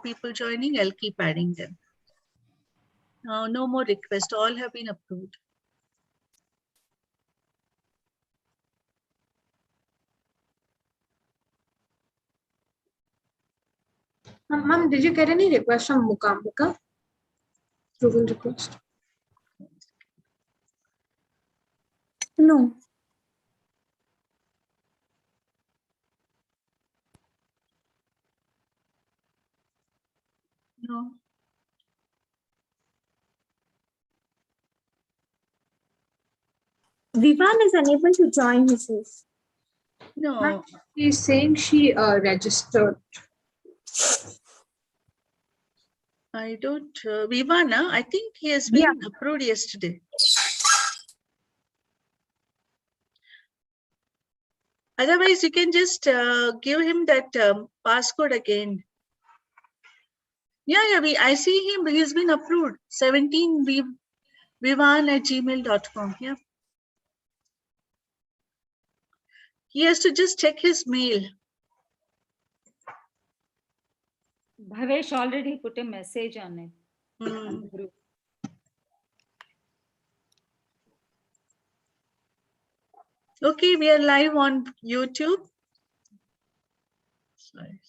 people joining. I'll keep adding them. Now, no more requests. All have been approved. Ma'am, did you get any requests from Muka? Approval request? No. No. Vivan is unable to join, he says. No. She's saying she registered. I don't. Vivana, I think he has been approved yesterday. Otherwise, you can just give him that passcode again. Yeah, I see him. He's been approved. 17 vivan@gmail.com. Yeah. He has to just check his mail. Bhavesh already put a message on it. On the group. Okay, we are live on YouTube. Sorry.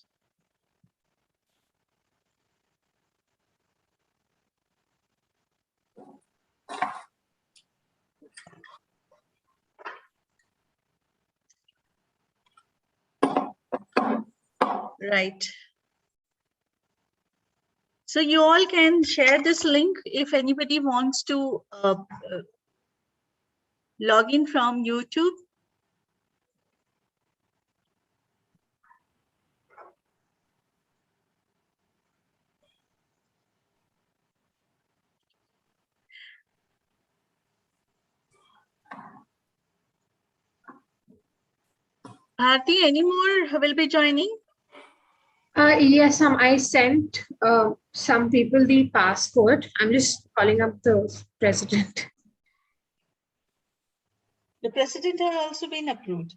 Right. So you all can share this link if anybody wants to log in from YouTube. Bharti, any more will be joining? Yes, I sent some people the passcode. I'm just calling up the president. The president has also been approved.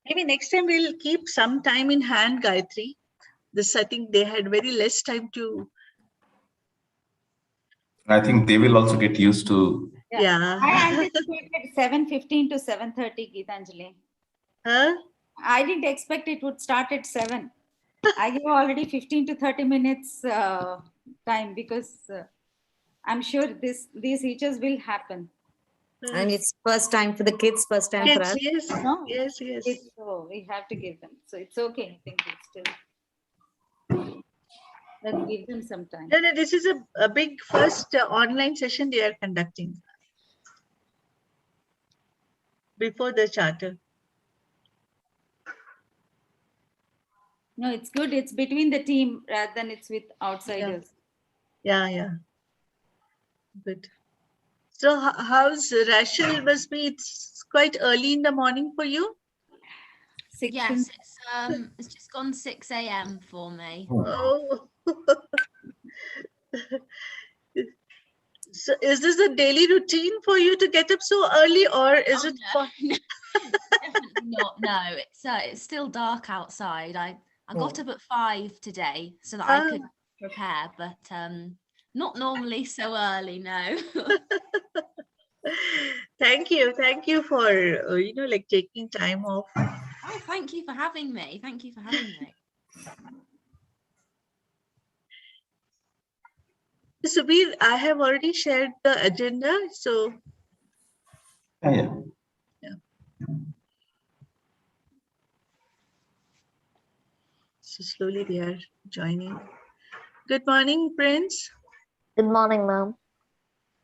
Maybe next time we'll keep some time in hand, Gayatri. This, I think they had very less time to. I think they will also get used to. Yeah. I anticipated 7:15 to 7:30, Geetanjali. Huh? I didn't expect it would start at 7. I give already 15 to 30 minutes time because I'm sure these features will happen. And it's first time for the kids, first time for us. Yes, No? yes, yes. So we have to give them. So it's okay. I think it's still. Let's give them some time. No, this is a big first online session they are conducting before the charter. No, it's good. It's between the team rather than it's with outsiders. Yeah. Good. So how's Rachel must be? It's quite early in the morning for you. Yes, it's just gone 6 a.m. for me. Oh. So is this a daily routine for you to get up so early, or is it? No. Definitely not. No, it's still dark outside. I got up at 5 today so that I could prepare, but not normally so early. No. Thank you for like taking time off. Oh, thank you for having me. Thank you for having me. Subir, I have already shared the agenda, so Yeah. So slowly they are joining. Good morning, Prince. Good morning, ma'am.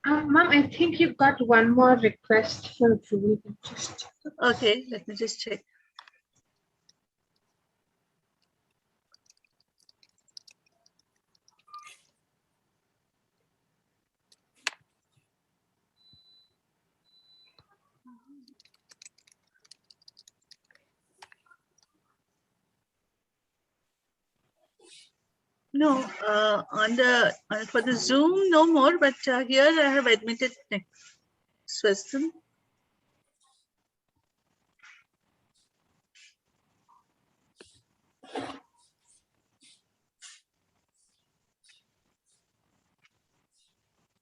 Ma'am, I think you've got one more request for approval. Okay, let me just check. No, for the Zoom, no more. But here I have admitted. Swastin.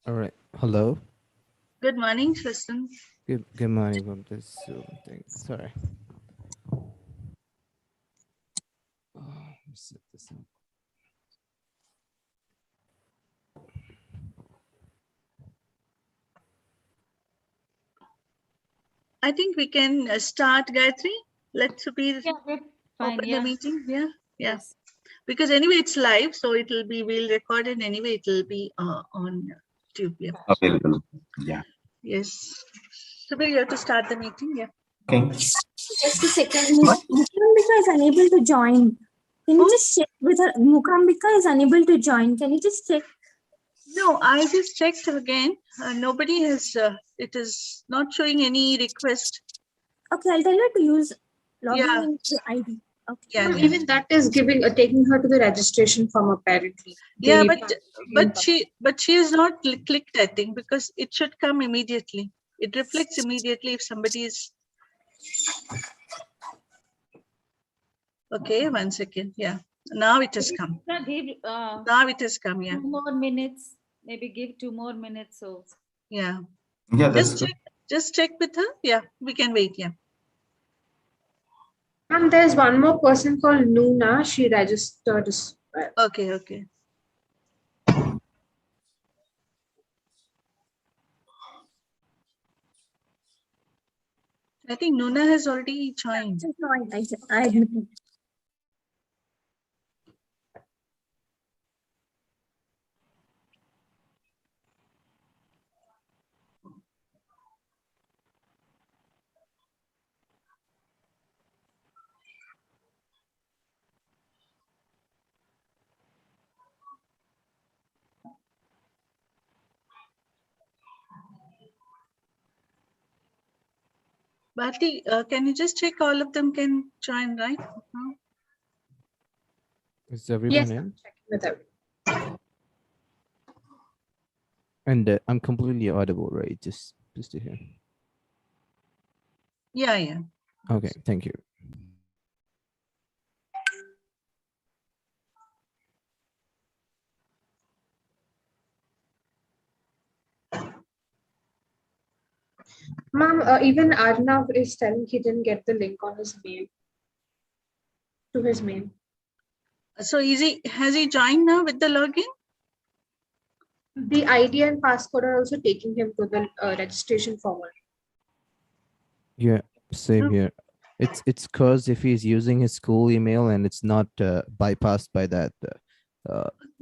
All right. Hello. Good morning, Swastin. Good morning from this Zoom thing. Sorry. Oh, let me set this up. I think we can start, Gayatri. Let's be Yeah, good. Fine. open Yeah. the meeting. Yeah. Yes. Because anyway, it's live, so we'll record it anyway. It'll be on YouTube. Yeah. Available. Yeah. Yes. So you have to start the meeting. Yeah. Okay. Just a second. Mukambika is unable to join. Can you just check with her? Mukambika is unable to join. Can you just check? No, I just checked again. Nobody has. It is not showing any request. Okay, I'll tell her to use logging Yeah. into ID. Okay. Yeah. Ma'am, Yeah. even that is taking her to the registration form apparently. Yeah, The- but she has not clicked, I think, because it should come immediately. It reflects immediately if somebody is. Okay, 1 second. Yeah. Now it has come. Give Now it has come. Yeah. 2 more minutes. Maybe give 2 more minutes. So Yeah. Yeah, that's good. Just check with her. Yeah, we can wait. Yeah. Ma'am, there's one more person called Noona. She registered as well. Okay. Okay. I think Nuna has already joined. Just join. I admit it. Bharti, can you just check all of them can join, right? Is everyone Yes, in? I'm checking with her. And I'm completely audible, right? Just to hear. Yeah. Yeah. Okay. Thank you. Ma'am, even Arnav is telling he didn't get the link on his mail. To his mail. So has he joined now with the login? The ID and passcode are also taking him to the registration form. Yeah. Same here. It's because if he's using his school email and it's not bypassed by that.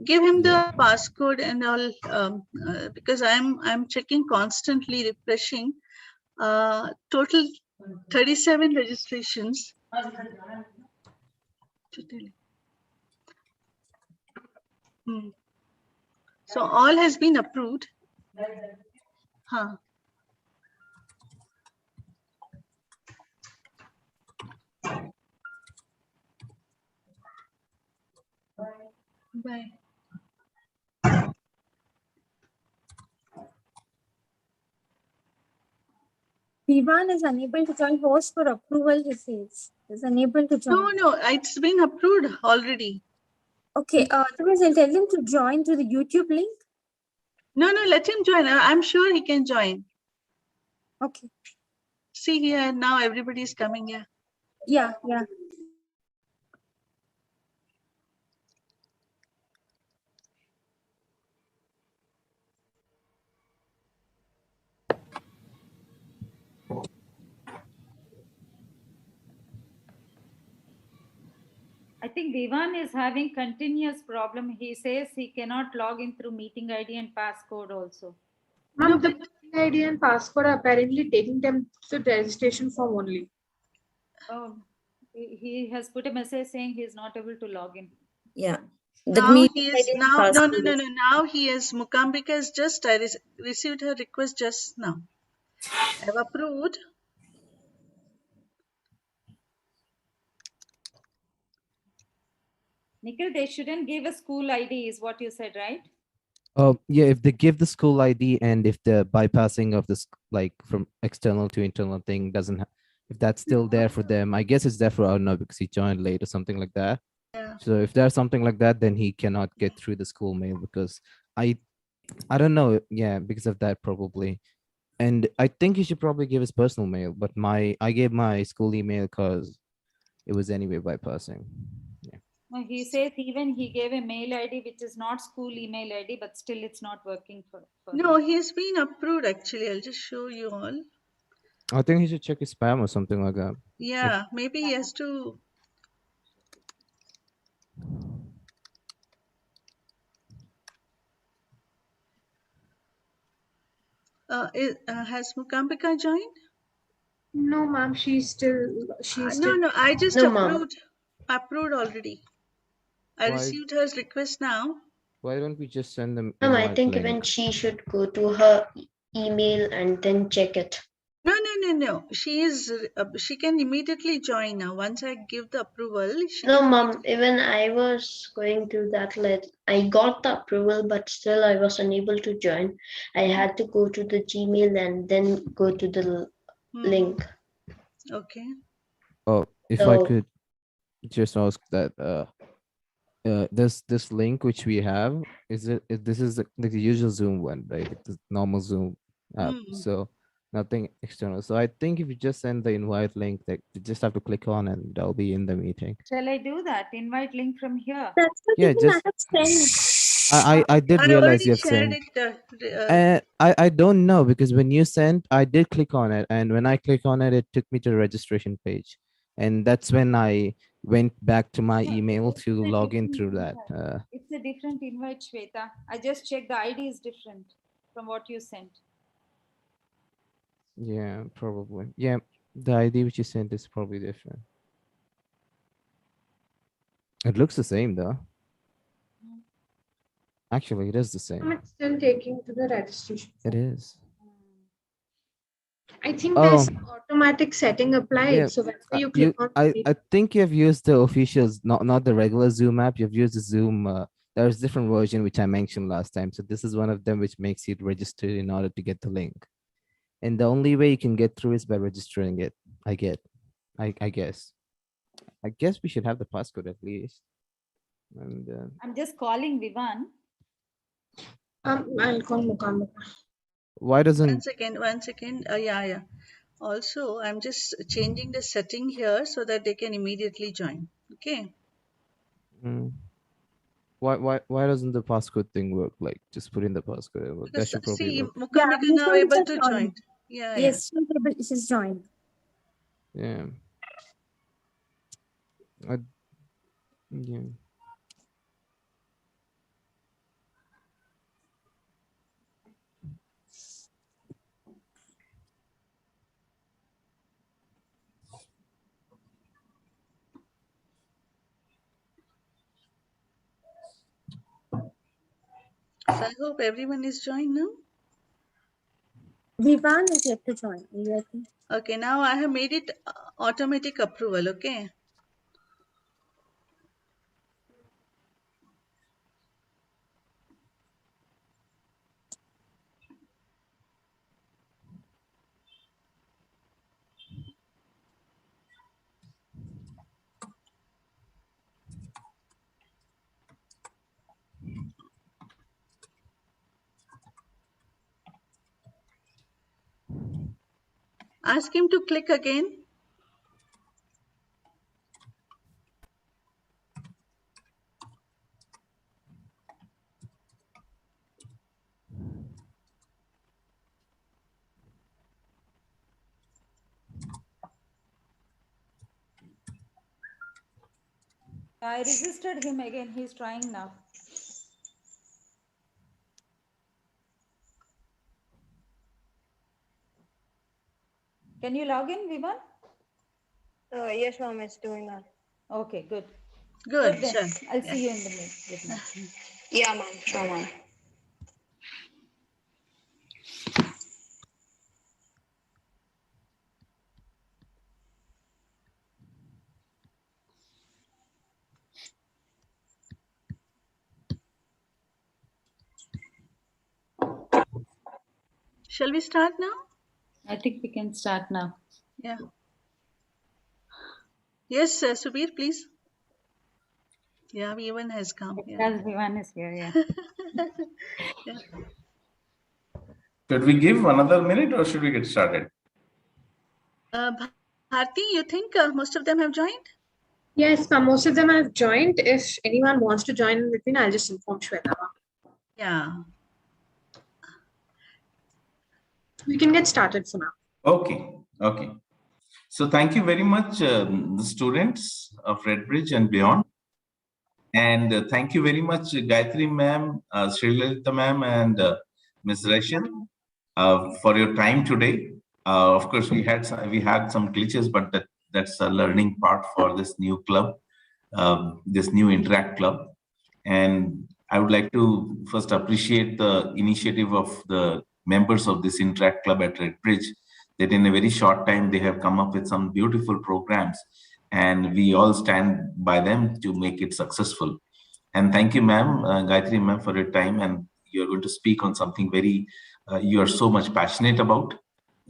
Give him Yeah. the passcode and all, because I'm checking constantly, refreshing. Total 37 registrations. So all has been approved. Huh. Bye. Vivan is unable to join. Host for approval, he says. Is unable to join. No, it's been approved already. Okay, otherwise I'll tell him to join through the YouTube link. No, let him join. I'm sure he can join. Okay. See here, now everybody is coming here. Yeah. I think Vivan is having continuous problem. He says he cannot log in through meeting ID and passcode also. Ma'am, the meeting ID and passcode are apparently taking them to the registration form only. Oh, he has put a message saying he is not able to log in. Yeah. Now he is now no. Now he is Mukambika has just received her request just now. I have approved. Nikhil, they shouldn't give a school ID, is what you said, right? Yeah, if they give the school ID and if the bypassing of this like from external to internal thing doesn't, if that's still there for them, I guess it's there for Arnav because he joined late or something like that. Yeah. So if there's something like that, then he cannot get through the school mail because I don't know. Yeah, because of that probably. And I think he should probably give his personal mail, but I gave my school email because it was anyway bypassing. Yeah. No, he says even he gave a mail ID which is not school email ID, but still it's not working for No, him. he's been approved actually. I'll just show you all. I think he should check his spam or something like that. Yeah, maybe he has to. Has Mukambika joined? No, ma'am. She's still. No, I just No, ma'am. approved already. I Why- received her request now. Why don't we just send them Ma'am, I invite think link? even she should go to her email and then check it. No. She can immediately join now. Once I give the approval, she No, can. ma'am, even I was going through that. I got the approval, but still I was unable to join. I had to go to the Gmail and then go to the link. Okay. Oh, if I could just ask that this link which we have, this is the usual Zoom one, right? Like the normal Zoom app. So nothing external. So I think if you just send the invite link, that you just have to click on and I'll be in the meeting. Shall I do that? Invite link from here. That's what Yeah, even I just have sent. I did I realize already you have shared sent. it. I don't know because when you sent, I did click on it, and when I click on it, it took me to the registration page, and that's when I went back to my email It's to a log in different through that. invite. It's a different invite, Shweta. I just checked the ID is different from what you sent. Yeah, probably. Yeah, the ID which you sent is probably different. It looks the same though. Actually, it is the same. It's still taking to the registration. It is. I think there's automatic setting applied. Yeah, So whenever you click on I think you've used the officials, not the regular Zoom app. You've used the Zoom. There's different version which I mentioned last time. So this is one of them which makes you register in order to get the link. And the only way you can get through is by registering it. I guess. I guess we should have the passcode at least. And I'm just calling Vivan. I'll call Mukambika. Why doesn't? One second. Yeah. Also, I'm just changing the setting here so that they can immediately join. Okay. Why doesn't the passcode thing work? Like just put in the passcode. That should probably work. Mukambika now able to join. Yeah. Yes, she's joined. Yeah. Yeah. So I hope everyone is joined now. Vivan is yet to join. Okay, now I have made it automatic approval. Okay. Ask him to click again. I resisted him again. He's trying now. Can you log in, Vivan? Yes, ma'am, it's doing that. Okay, good. Good. Then. Sure. I'll see you in the meeting. Yeah, ma'am. Sure, ma'am. Shall we start now? I think we can start now. Yeah. Yes, Subir, please. Yeah, Vivan has come. Yeah. Yes, Vivan is here, yeah. Yeah. Should we give another minute or should we get started? Bharti, you think most of them have joined? Yes, most of them have joined. If anyone wants to join in between, I'll just inform Shweta. Yeah. We can get started for now. Okay. Okay. So thank you very much, the students of Redbridge and beyond. And thank you very much, Gayatri ma'am, Sri Lalitha ma'am, and Ms. Rachel for your time today. Of course, we had some glitches, but that's a learning part for this new club, this new Interact Club. And I would like to first appreciate the initiative of the members of this Interact Club at Redbridge, that in a very short time, they have come up with some beautiful programs, and we all stand by them to make it successful. And thank you, ma'am, Gayatri ma'am, for your time. And you're going to speak on something very, you are so much passionate about,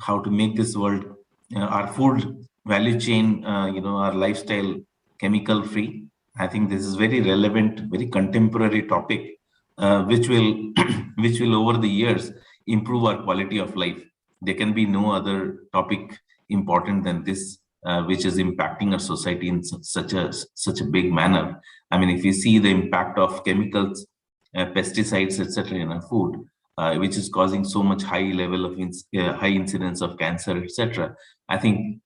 how to make this world, our food value chain, our lifestyle chemical free. I think this is very relevant, very contemporary topic, which will, which will over the years improve our quality of life. There can be no other topic important than this, which is impacting our society in such a big manner. I mean, if you see the impact of chemicals, pesticides, etc., in our food, which is causing so much high level of high incidence of cancer, etc. I think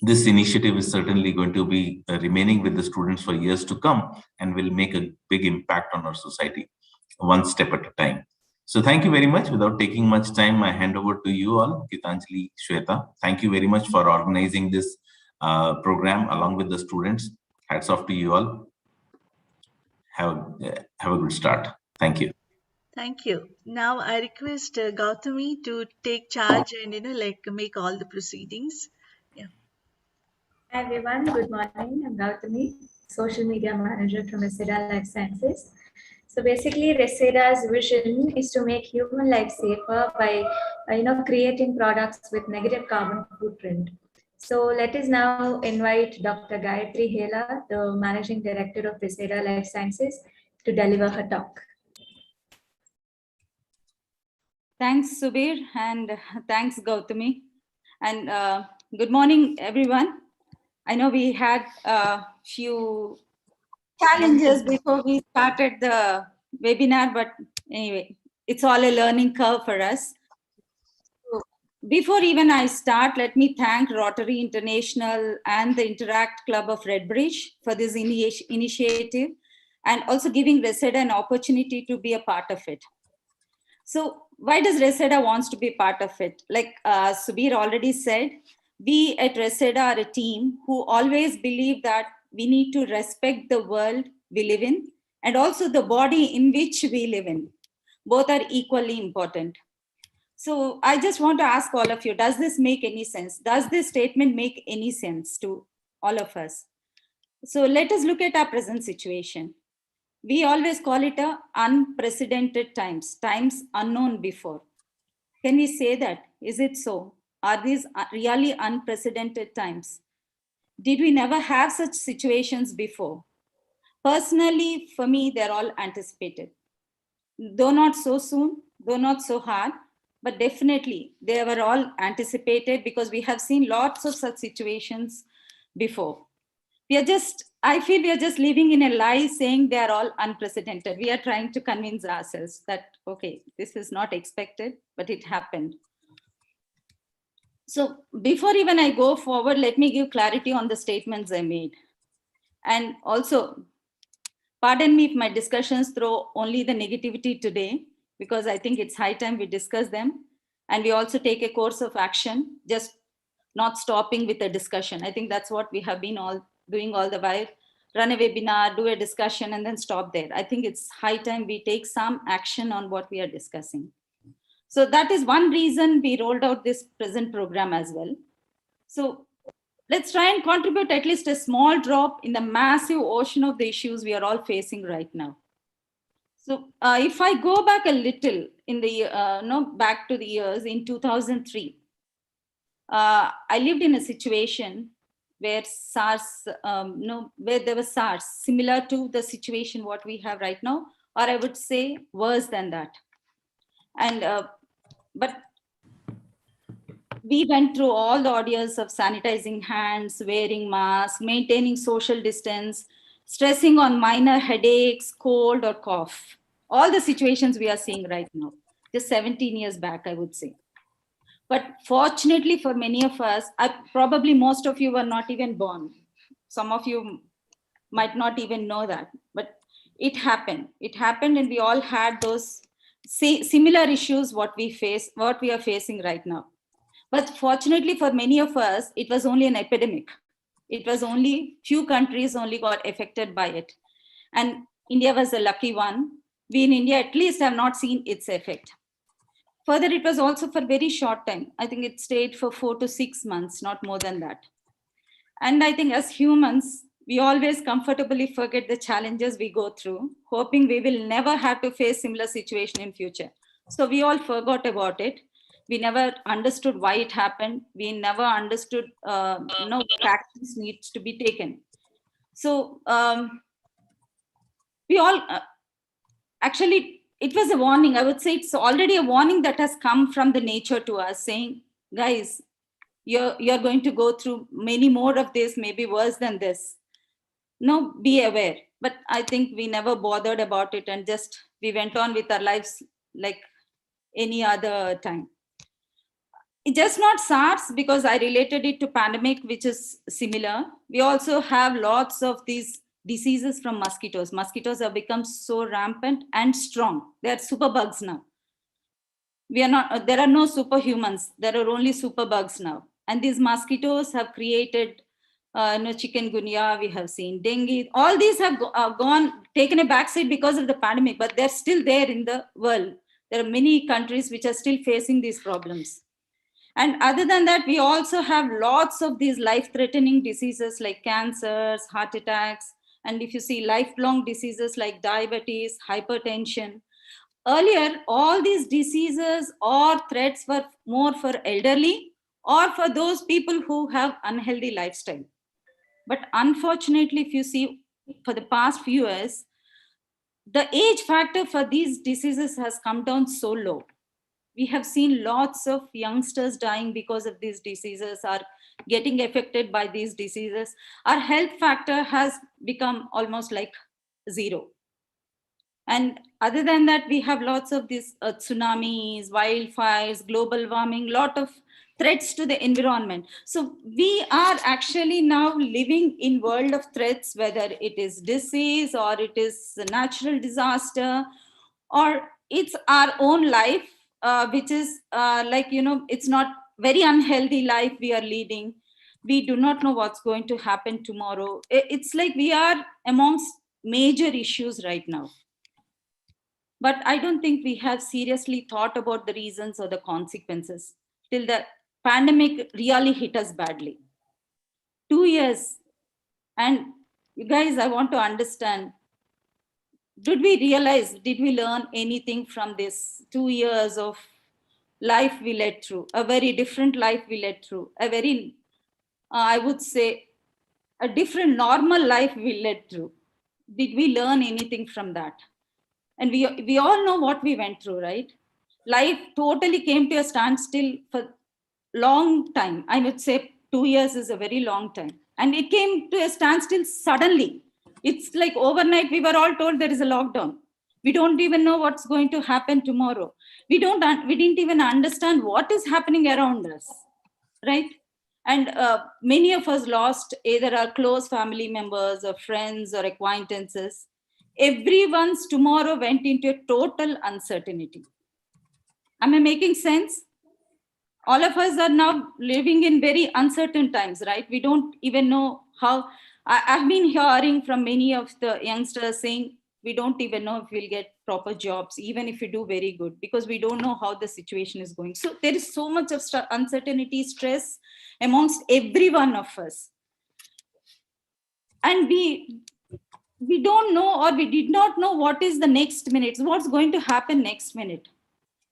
this initiative is certainly going to be remaining with the students for years to come and will make a big impact on our society, one step at a time. So thank you very much. Without taking much time, I hand over to you all, Gitanjali, Shweta. Thank you very much for organizing this program along with the students. Hats off to you all. Have a good start. Thank you. Thank you. Now I request Gautami to take charge and make all the proceedings. Yeah. Hi everyone, good morning. I'm Gautami, social media manager from Reseda Life Sciences. So basically, Reseda's vision is to make human life safer by creating products with negative carbon footprint. So let us now invite Dr. Gayatri Hela, the Managing Director of Reseda Life Sciences, to deliver her talk. Thanks, Subir, and thanks, Gautami. And good morning, everyone. I know we had a few challenges before we started the webinar, but anyway, it's all a learning curve for us. So before even I start, let me thank Rotary International and the Interact Club of Redbridge for this initiative, and also giving Reseda an opportunity to be a part of it. So why does Reseda wants to be part of it? Like Subir already said, we at Reseda are a team who always believe that we need to respect the world we live in and also the body in which we live in. Both are equally important. So I just want to ask all of you, does this make any sense? Does this statement make any sense to all of us? So let us look at our present situation. We always call it unprecedented times unknown before. Can we say that? Is it so? Are these really unprecedented times? Did we never have such situations before? Personally, for me, they're all anticipated. Though not so soon, though not so hard, but definitely they were all anticipated because we have seen lots of such situations before. I feel we are just living in a lie saying they are all unprecedented. We are trying to convince ourselves that, okay, this is not expected, but it happened. So before even I go forward, let me give clarity on the statements I made. And also, pardon me if my discussions throw only the negativity today, because I think it's high time we discuss them. And we also take a course of action, just not stopping with a discussion. I think that's what we have been all doing all the while. Run a webinar, do a discussion, and then stop there. I think it's high time we take some action on what we are discussing. So that is one reason we rolled out this present program as well. So let's try and contribute at least a small drop in the massive ocean of the issues we are all facing right now. So if I go back a little in the, back to the years in 2003, I lived in a situation where SARS, where there was SARS, similar to the situation what we have right now, or I would say worse than that. And but we went through all the ordeals of sanitizing hands, wearing masks, maintaining social distance, stressing on minor headaches, cold or cough. All the situations we are seeing right now, just 17 years back, I would say. But fortunately for many of us, probably most of you were not even born. Some of you might not even know that, but it happened. It happened, and we all had those similar issues what we are facing right now. But fortunately for many of us, it was only an epidemic. It was only few countries only got affected by it. And India was a lucky one. We in India at least have not seen its effect. Further, it was also for very short time. I think it stayed for 4 to 6 months, not more than that. And I think as humans, we always comfortably forget the challenges we go through, hoping we will never have to face similar situation in future. So we all forgot about it. We never understood why it happened. We never understood what actions needs to be taken. So we all actually, it was a warning. I would say it's already a warning that has come from the nature to us, saying, guys, you're going to go through many more of this, maybe worse than this. No, be aware. But I think we never bothered about it, and just we went on with our lives like any other time. It's just not SARS, because I related it to pandemic, which is similar. We also have lots of these diseases from mosquitoes. Mosquitoes have become so rampant and strong. They are superbugs now. There are no superhumans. There are only superbugs now. And these mosquitoes have created chikungunya, we have seen dengue. All these have taken a backseat because of the pandemic, but they're still there in the world. There are many countries which are still facing these problems. And other than that, we also have lots of these life-threatening diseases like cancers, heart attacks, and if you see lifelong diseases like diabetes, hypertension. Earlier, all these diseases or threats were more for elderly or for those people who have unhealthy lifestyle. But unfortunately, if you see for the past few years, the age factor for these diseases has come down so low. We have seen lots of youngsters dying because of these diseases, are getting affected by these diseases. Our health factor has become almost like zero. And other than that, we have lots of these tsunamis, wildfires, global warming, lot of threats to the environment. So we are actually now living in world of threats, whether it is disease or it is a natural disaster, or it's our own life, which is it's not very unhealthy life we are leading. We do not know what's going to happen tomorrow. It's like we are amongst major issues right now. But I don't think we have seriously thought about the reasons or the consequences till the pandemic really hit us badly. 2 years. And you guys, I want to understand, did we learn anything from this 2 years of life we led through, a very different life we led through, a very, I would say, a different normal life we led through? Did we learn anything from that? And we all know what we went through, right? Life totally came to a standstill for long time. I would say 2 years is a very long time. And it came to a standstill suddenly. It's like overnight, we were all told there is a lockdown. We don't even know what's going to happen tomorrow. We didn't even understand what is happening around us, right? And many of us lost either our close family members or friends or acquaintances. Everyone's tomorrow went into a total uncertainty. Am I making sense? All of us are now living in very uncertain times, right? We don't even know how. I've been hearing from many of the youngsters saying, we don't even know if we'll get proper jobs, even if we do very good, because we don't know how the situation is going. So there is so much of uncertainty, stress amongst every one of us. And we we don't know, or we did not know what is the next minute, what's going to happen next minute.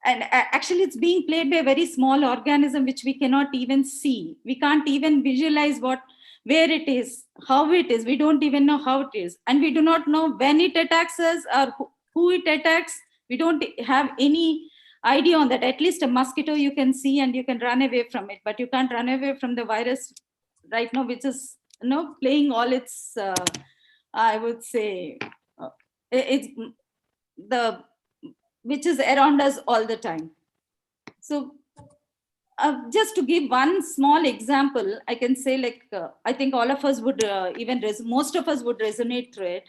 And actually it's being played by a very small organism which we cannot even see. We can't even visualize where it is, how it is. We don't even know how it is, and we do not know when it attacks us or who it attacks. We don't have any idea on that. At least a mosquito you can see and you can run away from it, but you can't run away from the virus right now, which is playing all its I would say it's the which is around us all the time. So just to give one small example, I can say, like, I think all of us would, most of us would resonate through it.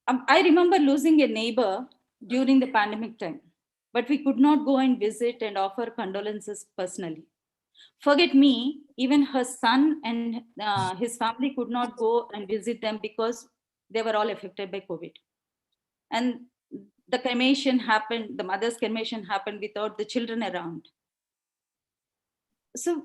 I remember losing a neighbor during the pandemic time, but we could not go and visit and offer condolences personally. Forget me, even her son and his family could not go and visit them because they were all affected by COVID. And the cremation happened, the mother's cremation happened without the children around. So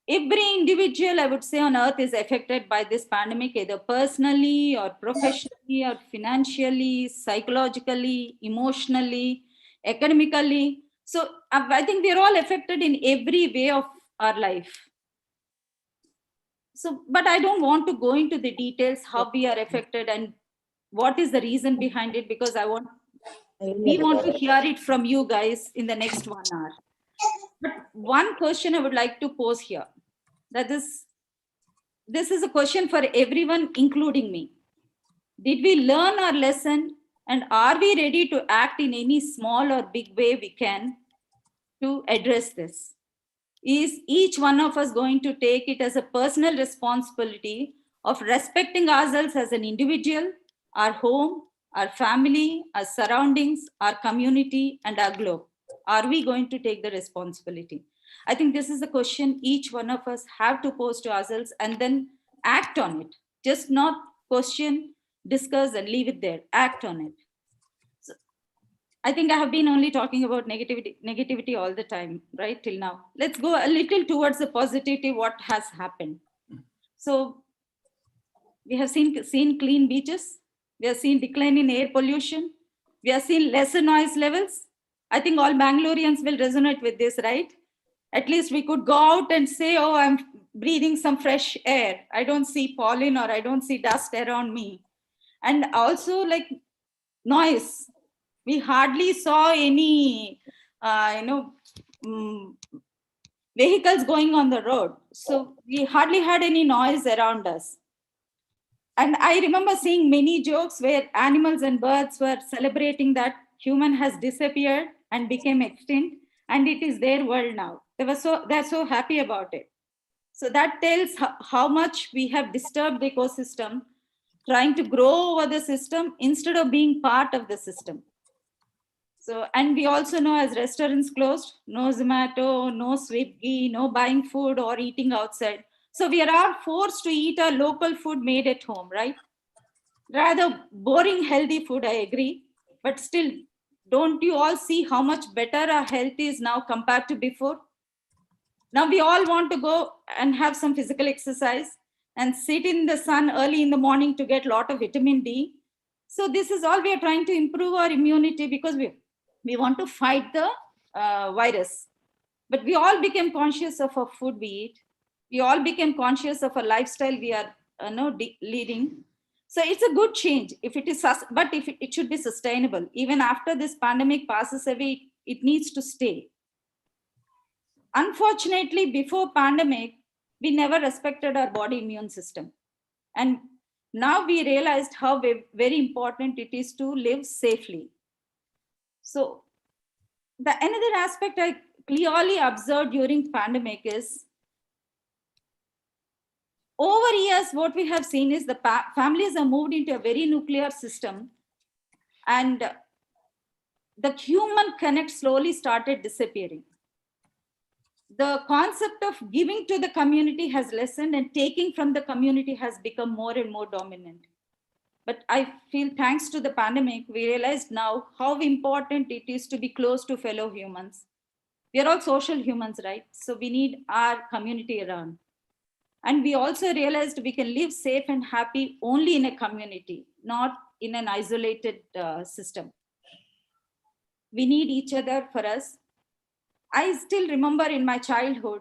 every individual, I would say, on earth is affected by this pandemic, either personally or professionally or financially, psychologically, emotionally, academically. So I think we're all affected in every way of our life. So, but I don't want to go into the details how we are affected and what is the reason behind it, because we want to hear it from you guys in the next 1 hour. But one question I would like to pose here, that this is a question for everyone, including me. Did we learn our lesson, and are we ready to act in any small or big way we can to address this? Is each one of us going to take it as a personal responsibility of respecting ourselves as an individual, our home, our family, our surroundings, our community, and our globe? Are we going to take the responsibility? I think this is a question each one of us have to pose to ourselves and then act on it. Just not question, discuss, and leave it there. Act on it. So I think I have been only talking about negativity all the time, right, till now. Let's go a little towards the positivity, what has happened. So we have seen clean beaches. We have seen decline in air pollution. We have seen lesser noise levels. I think all Bangaloreans will resonate with this, right? At least we could go out and say, oh, I'm breathing some fresh air. I don't see pollen or I don't see dust around me. And also, like, noise. We hardly saw any, vehicles going on the road. So we hardly had any noise around us. And I remember seeing many jokes where animals and birds were celebrating that human has disappeared and became extinct, and it is their world now. They're so happy about it. So that tells how much we have disturbed the ecosystem, trying to grow over the system instead of being part of the system. So, and we also know, as restaurants closed, no Zomato, no Swiggy, no buying food or eating outside. So we are forced to eat our local food made at home, right? Rather boring, healthy food, I agree. But still, don't you all see how much better our health is now compared to before? Now we all want to go and have some physical exercise and sit in the sun early in the morning to get a lot of vitamin D. So this is all we are trying to improve our immunity, because we want to fight the virus. But we all became conscious of our food we eat. We all became conscious of a lifestyle we are leading. So it's a good change if it is, but if it should be sustainable. Even after this pandemic passes away, it needs to stay. Unfortunately, before pandemic, we never respected our body immune system. And now we realized how very important it is to live safely. So another aspect I clearly observed during pandemic is, over years, what we have seen is the families have moved into a very nuclear system, and the human connect slowly started disappearing. The concept of giving to the community has lessened, and taking from the community has become more and more dominant. But I feel, thanks to the pandemic, we realized now how important it is to be close to fellow humans. We are all social humans, right? So we need our community around. And we also realized we can live safe and happy only in a community, not in an isolated system. We need each other for us. I still remember in my childhood,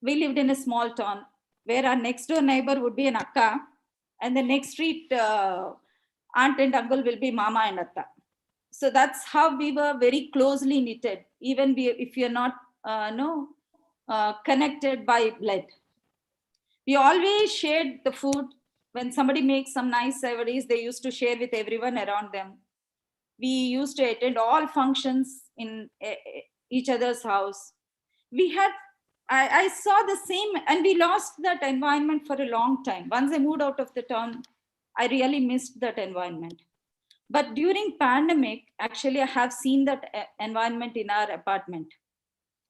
we lived in a small town where our next door neighbor would be an akka, and the next street aunt and uncle will be mama and atta. So that's how we were very closely knitted, even if you're not connected by blood. We always shared the food. When somebody makes some nice savories, they used to share with everyone around them. We used to attend all functions in each other's house. I saw the same, and we lost that environment for a long time. Once I moved out of the town, I really missed that environment. But during pandemic, actually, I have seen that environment in our apartment.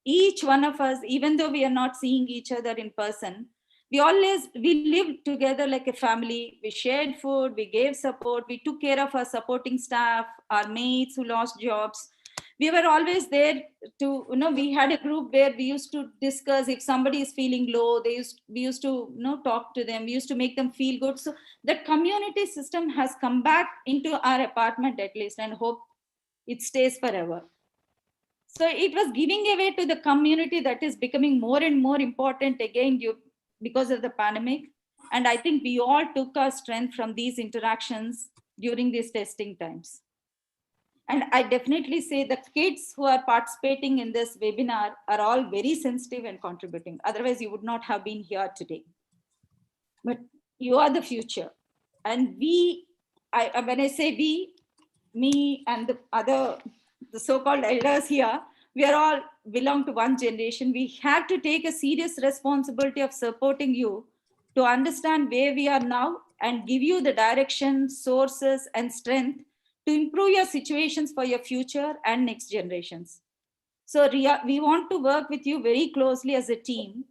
Each one of us, even though we are not seeing each other in person, we lived together like a family. We shared food, we gave support, we took care of our supporting staff, our mates who lost jobs. We were always there to, we had a group where we used to discuss if somebody is feeling low, we used to, talk to them. We used to make them feel good. So that community system has come back into our apartment at least, and hope it stays forever. So it was giving away to the community that is becoming more and more important again because of the pandemic. And I think we all took our strength from these interactions during these testing times. And I definitely say the kids who are participating in this webinar are all very sensitive and contributing. Otherwise, you would not have been here today. But you are the future. And when I say we, me and the so-called elders here, we are all belong to one generation. We have to take a serious responsibility of supporting you to understand where we are now and give you the direction, sources, and strength to improve your situations for your future and next generations. So we want to work with you very closely as a team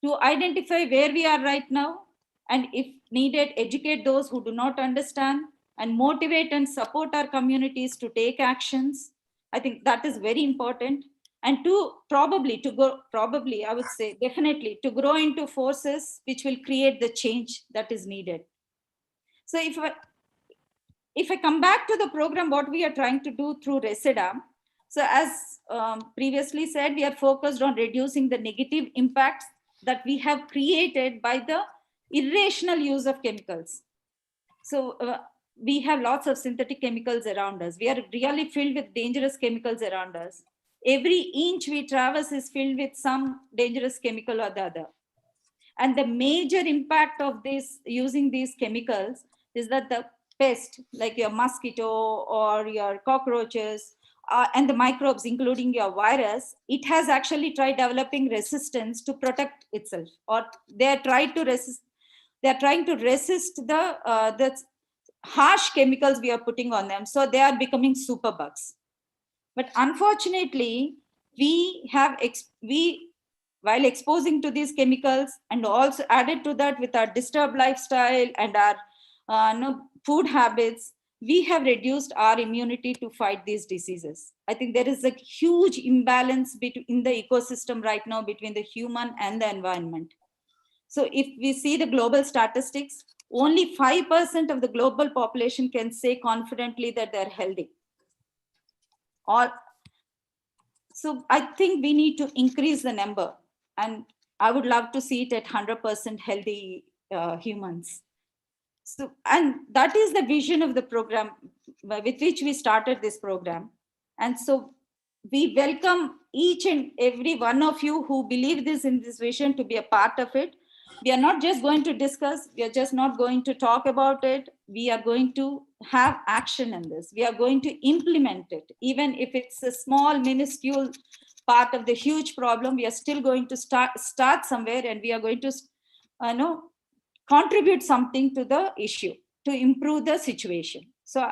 to identify where we are right now, and if needed, educate those who do not understand, and motivate and support our communities to take actions. I think that is very important. And I would say definitely to grow into forces which will create the change that is needed. So if I come back to the program, what we are trying to do through Reseda. So as previously said, we are focused on reducing the negative impacts that we have created by the irrational use of chemicals. So we have lots of synthetic chemicals around us. We are really filled with dangerous chemicals around us. Every inch we traverse is filled with some dangerous chemical or the other. And the major impact of this using these chemicals is that the pest, like your mosquito or your cockroaches, and the microbes, including your virus, it has actually tried developing resistance to protect itself, or they are trying to resist the harsh chemicals we are putting on them. So they are becoming superbugs. But unfortunately, while exposing to these chemicals, and also added to that with our disturbed lifestyle and our food habits, we have reduced our immunity to fight these diseases. I think there is a huge imbalance in the ecosystem right now between the human and the environment. So if we see the global statistics, only 5% of the global population can say confidently that they're healthy. So I think we need to increase the number, and I would love to see it at 100% healthy humans. So, and that is the vision of the program with which we started this program. And so we welcome each and every one of you who believe in this vision to be a part of it. We are not just going to discuss, we are just not going to talk about it. We are going to have action in this. We are going to implement it. Even if it's a small, minuscule part of the huge problem, we are still going to start somewhere, and we are going to contribute something to the issue to improve the situation. So,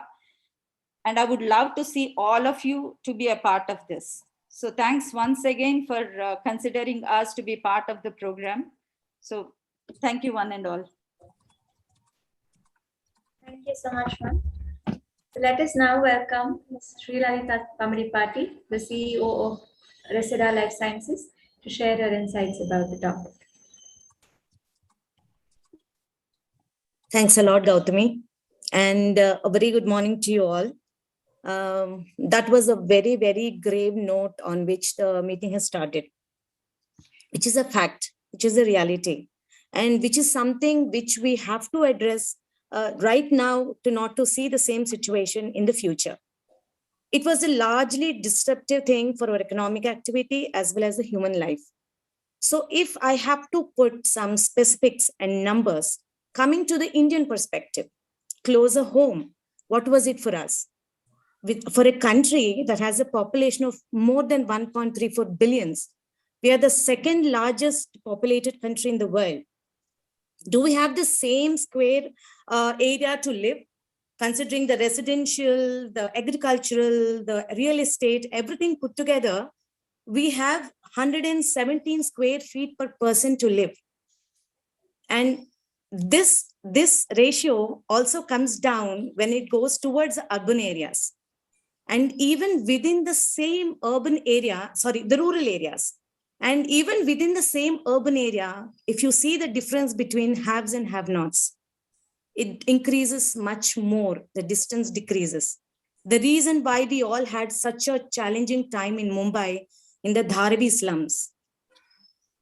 and I would love to see all of you to be a part of this. So thanks once again for considering us to be part of the program. So thank you one and all. Thank you so much, ma'am. So let us now welcome Ms. Lalitha Pamidipati, the CEO of Reseda Life Sciences, to share her insights about the topic. Thanks a lot, Gautami. And a very good morning to you all. That was a very, very grave note on which the meeting has started, which is a fact, which is a reality, and which is something which we have to address right now to not to see the same situation in the future. It was a largely disruptive thing for our economic activity as well as the human life. So if I have to put some specifics and numbers coming to the Indian perspective, closer home, what was it for us? For a country that has a population of more than 1.34 billions, we are the second largest populated country in the world. Do we have the same square area to live? Considering the residential, the agricultural, the real estate, everything put together, we have 117 square feet per person to live. And this ratio also comes down when it goes towards the urban areas. And even within the same urban area, the rural areas, and even within the same urban area, if you see the difference between haves and have-nots, it increases much more, the distance decreases. The reason why we all had such a challenging time in Mumbai, in the Dharavi slums.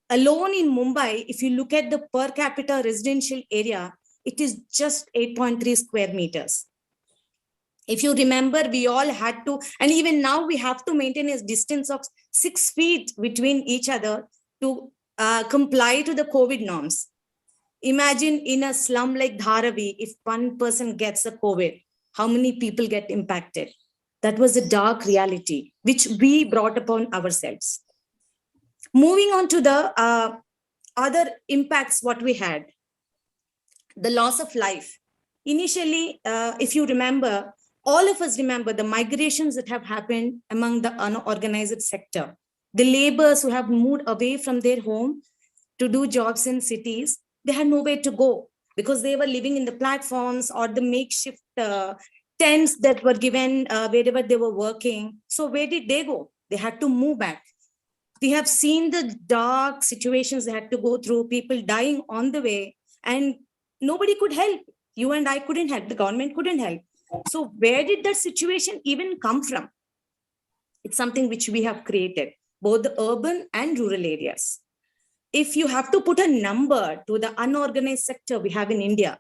Alone in Mumbai, if you look at the per capita residential area, it is just 8.3 square meters. If you remember, we all had to, and even now we have to maintain a distance of 6 feet between each other to comply to the COVID norms. Imagine in a slum like Dharavi, if one person gets a COVID, how many people get impacted? That was a dark reality, which we brought upon ourselves. Moving on to the other impacts, what we had, the loss of life. Initially, if you remember, all of us remember the migrations that have happened among the unorganized sector, the laborers who have moved away from their home to do jobs in cities. They had nowhere to go because they were living in the platforms or the makeshift tents that were given wherever they were working. So where did they go? They had to move back. We have seen the dark situations they had to go through, people dying on the way, and nobody could help. You and I couldn't help. The government couldn't help. So where did that situation even come from? It's something which we have created, both the urban and rural areas. If you have to put a number to the unorganized sector we have in India,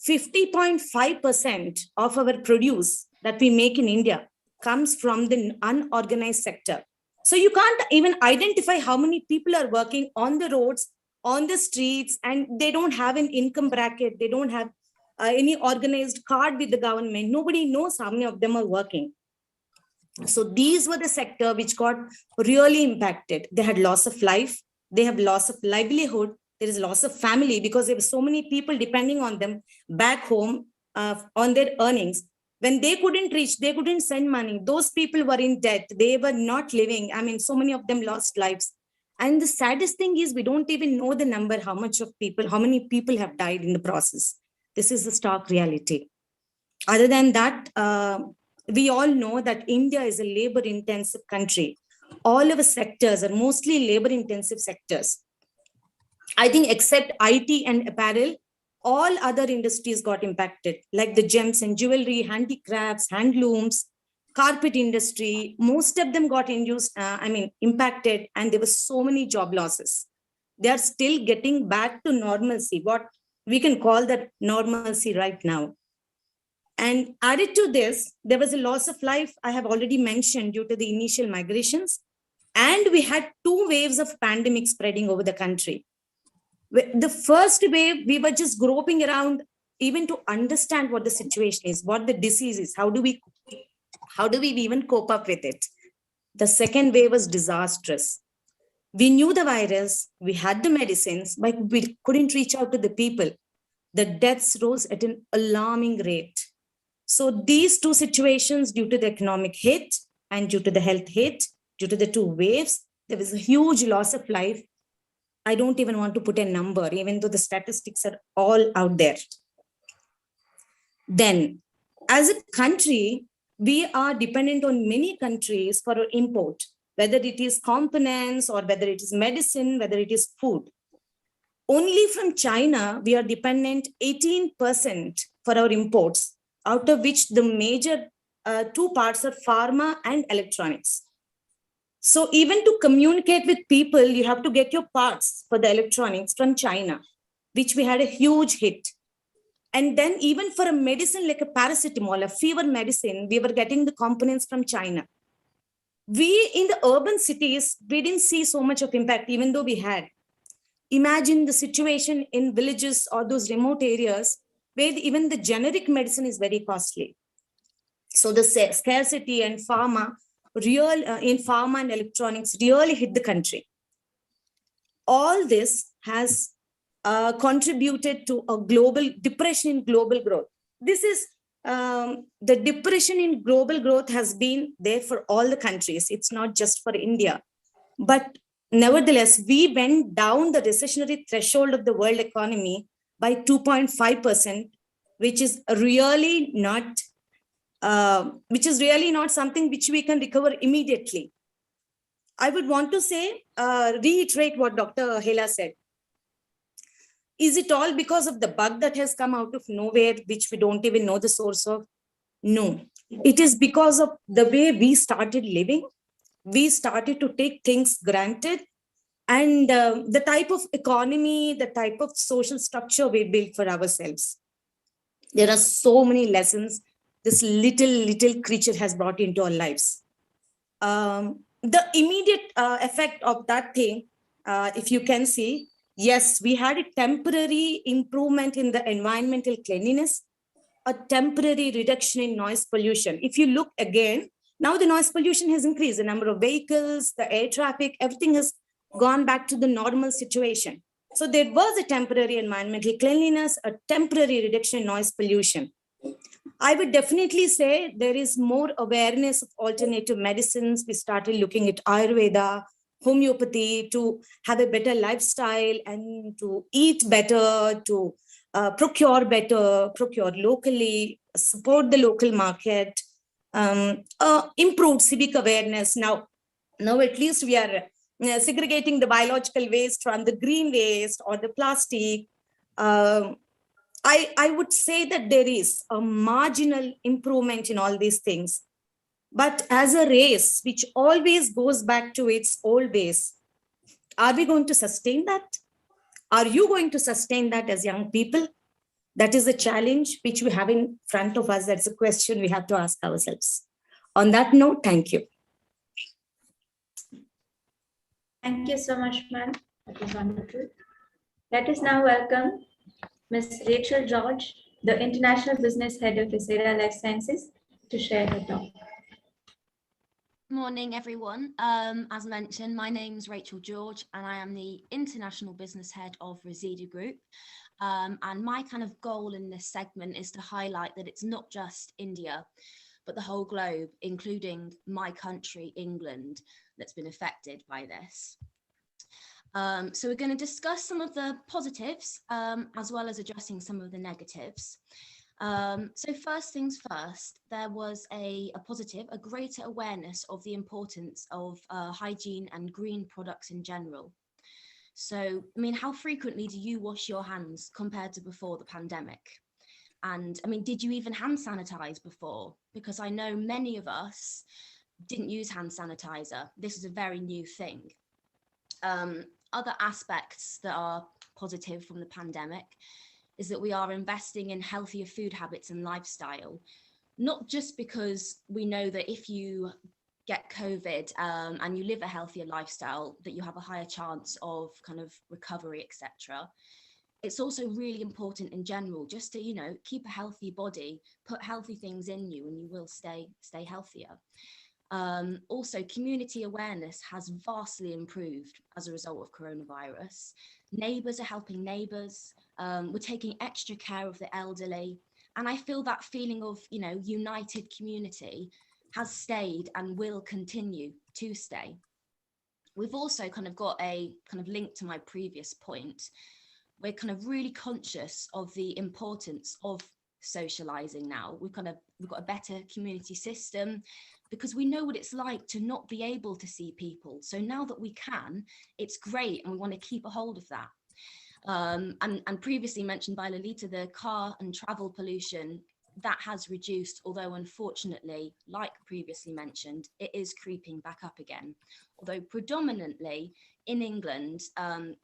50.5% of our produce that we make in India comes from the unorganized sector. So you can't even identify how many people are working on the roads, on the streets, and they don't have an income bracket. They don't have any organized card with the government. Nobody knows how many of them are working. So these were the sector which got really impacted. They had loss of life. They have loss of livelihood. There is loss of family because there were so many people depending on them back home on their earnings. When they couldn't reach, they couldn't send money. Those people were in debt. They were not living. I mean, so many of them lost lives. And the saddest thing is we don't even know the number, how many people have died in the process. This is the stark reality. Other than that, we all know that India is a labor-intensive country. All of our sectors are mostly labor-intensive sectors. I think except IT and apparel, all other industries got impacted, like the gems and jewelry, handicrafts, handlooms, carpet industry. Most of them got impacted, and there were so many job losses. They are still getting back to normalcy, what we can call that normalcy right now. And added to this, there was a loss of life, I have already mentioned, due to the initial migrations. And we had 2 waves of pandemic spreading over the country. The first wave, we were just groping around even to understand what the situation is, what the disease is, how do we even cope up with it. The second wave was disastrous. We knew the virus, we had the medicines, but we couldn't reach out to the people. The deaths rose at an alarming rate. So these 2 situations, due to the economic hit and due to the health hit, due to the 2 waves, there was a huge loss of life. I don't even want to put a number, even though the statistics are all out there. Then, as a country, we are dependent on many countries for our import, whether it is components or whether it is medicine, whether it is food. Only from China, we are dependent 18% for our imports, out of which the major two parts are pharma and electronics. So even to communicate with people, you have to get your parts for the electronics from China, which we had a huge hit. And then even for a medicine like a paracetamol, a fever medicine, we were getting the components from China. We in the urban cities, we didn't see so much of impact, even though we had. Imagine the situation in villages or those remote areas where even the generic medicine is very costly. So the scarcity and pharma, in pharma and electronics really hit the country. All this has contributed to a global depression in global growth. This is the depression in global growth has been there for all the countries. It's not just for India. But nevertheless, we went down the recessionary threshold of the world economy by 2.5%, which is really not something which we can recover immediately. I would want to say, reiterate what Dr. Hela said. Is it all because of the bug that has come out of nowhere, which we don't even know the source of? No, it is because of the way we started living. We started to take things granted, and the type of economy, the type of social structure we built for ourselves. There are so many lessons this little creature has brought into our lives. The immediate effect of that thing, if you can see, yes, we had a temporary improvement in the environmental cleanliness, a temporary reduction in noise pollution. If you look again, now the noise pollution has increased. The number of vehicles, the air traffic, everything has gone back to the normal situation. So there was a temporary environmental cleanliness, a temporary reduction in noise pollution. I would definitely say there is more awareness of alternative medicines. We started looking at Ayurveda, homeopathy to have a better lifestyle and to eat better, to procure better, procure locally, support the local market, improved civic awareness. Now at least we are segregating the biological waste from the green waste or the plastic. I would say that there is a marginal improvement in all these things. But as a race, which always goes back to its old base, are we going to sustain that? Are you going to sustain that as young people? That is a challenge which we have in front of us. That's a question we have to ask ourselves. On that note, thank you. Thank you so much, ma'am. That was wonderful. Let us now welcome Ms. Rachel George, the International Business Head of Reseda Life Sciences, to share her talk. Morning, everyone. As mentioned, my name's Rachel George, and I am the International Business Head of Reseda Group. And my kind of goal in this segment is to highlight that it's not just India, but the whole globe, including my country, England, that's been affected by this. So we're going to discuss some of the positives as well as addressing some of the negatives. So first things first, there was a positive, a greater awareness of the importance of hygiene and green products in general. So, I mean, how frequently do you wash your hands compared to before the pandemic? And I mean, did you even hand sanitize before? Because I know many of us didn't use hand sanitizer. This is a very new thing. Other aspects that are positive from the pandemic is that we are investing in healthier food habits and lifestyle, not just because we know that if you get COVID and you live a healthier lifestyle, that you have a higher chance of kind of recovery, etc. It's also really important in general, just to, you know, keep a healthy body, put healthy things in you, and you will stay healthier. Also, community awareness has vastly improved as a result of coronavirus. Neighbours are helping neighbours. We're taking extra care of the elderly. And I feel that feeling of, you know, united community has stayed and will continue to stay. We've also kind of got a kind of link to my previous point. We're kind of really conscious of the importance of socializing now. We've got a better community system because we know what it's like to not be able to see people. So now that we can, it's great, and we want to keep a hold of that. And previously mentioned by Lalitha, the car and travel pollution, that has reduced, although unfortunately, like previously mentioned, it is creeping back up again. Although predominantly in England,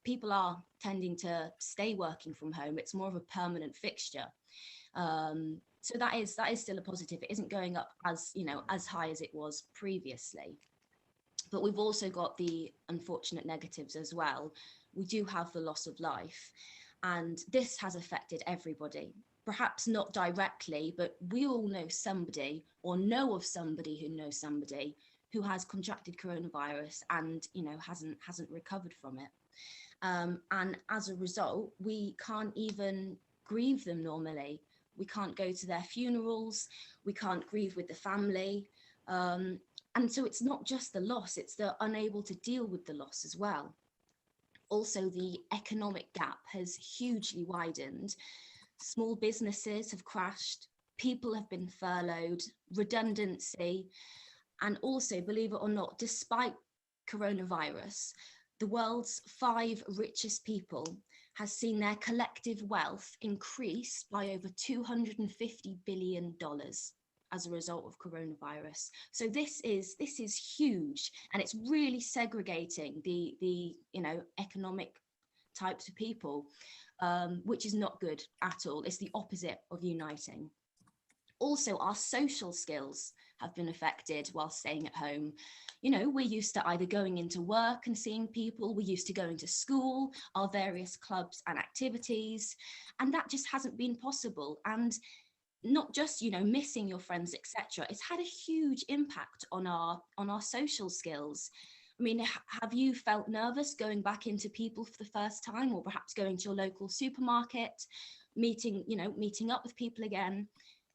people are tending to stay working from home. It's more of a permanent fixture. So that is still a positive. It isn't going up as high as it was previously. But we've also got the unfortunate negatives as well. We do have the loss of life, and this has affected everybody. Perhaps not directly, but we all know somebody or know of somebody who knows somebody who has contracted coronavirus and hasn't recovered from it. And as a result, we can't even grieve them normally. We can't go to their funerals. We can't grieve with the family. And so it's not just the loss, it's the unable to deal with the loss as well. Also, the economic gap has hugely widened. Small businesses have crashed, people have been furloughed, redundancy, and also, believe it or not, despite coronavirus, the world's 5 richest people has seen their collective wealth increase by over $250 billion as a result of coronavirus. So this is huge, and it's really segregating the economic types of people, which is not good at all. It's the opposite of uniting. Also, our social skills have been affected while staying at home. We're used to either going into work and seeing people, we're used to going to school, our various clubs and activities, and that just hasn't been possible. And not just, missing your friends, etc. It's had a huge impact on our social skills. I mean, have you felt nervous going back into people for the first time, or perhaps going to your local supermarket, meeting up with people again?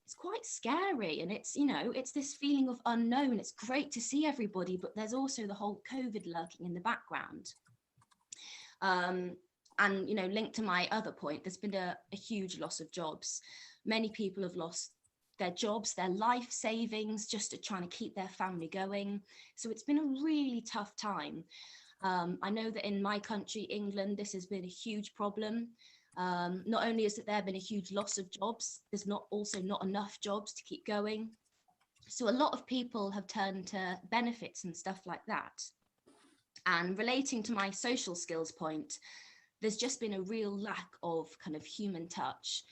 It's quite scary, and it's this feeling of unknown. It's great to see everybody, but there's also the whole COVID lurking in the background. And linked to my other point, there's been a huge loss of jobs. Many people have lost their jobs, their life savings, just to trying to keep their family going. So it's been a really tough time. I know that in my country, England, this has been a huge problem. Not only has there been a huge loss of jobs, there's not enough jobs to keep going. So a lot of people have turned to benefits and stuff like that. And relating to my social skills point, there's just been a real lack of kind of human touch.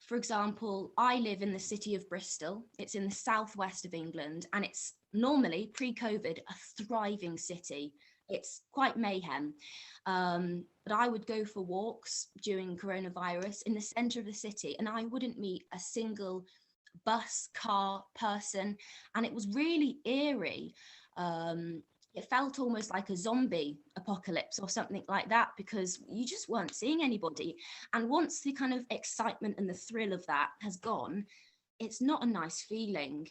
For example, I live in the city of Bristol. It's in the southwest of England, and it's normally pre-COVID a thriving city. It's quite mayhem. But I would go for walks during coronavirus in the center of the city, and I wouldn't meet a single bus, car, person. And it was really eerie. It felt almost like a zombie apocalypse or something like that, because you just weren't seeing anybody. And once the kind of excitement and the thrill of that has gone, it's not a nice feeling.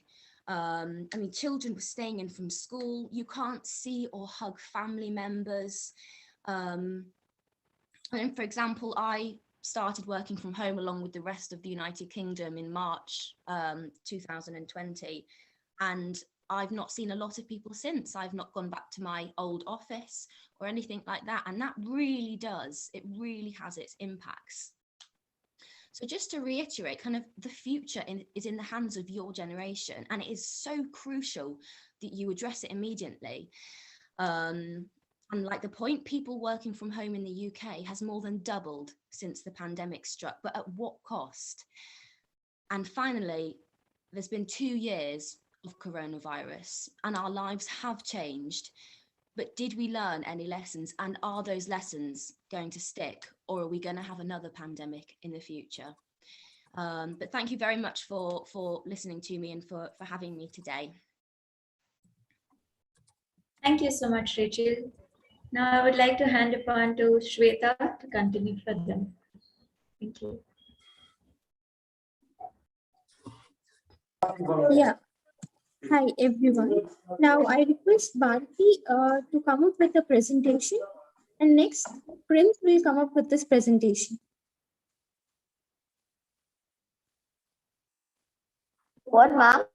I mean, children were staying in from school. You can't see or hug family members. And for example, I started working from home along with the rest of the United Kingdom in March 2020. And I've not seen a lot of people since. I've not gone back to my old office or anything like that. And that really has its impacts. So just to reiterate, kind of the future is in the hands of your generation, and it is so crucial that you address it immediately. And like the point, people working from home in the UK has more than doubled since the pandemic struck, but at what cost? And finally, there's been 2 years of coronavirus, and our lives have changed. But did we learn any lessons, and are those lessons going to stick, or are we going to have another pandemic in the future? But thank you very much for listening to me and for having me today. Thank you so much, Rachel. Now I would like to hand upon to Shweta to continue further. Thank you. Yeah. Hi, everyone. Now I request Bharti to come up with the presentation, and next Prince will come up with this presentation. What, ma'am?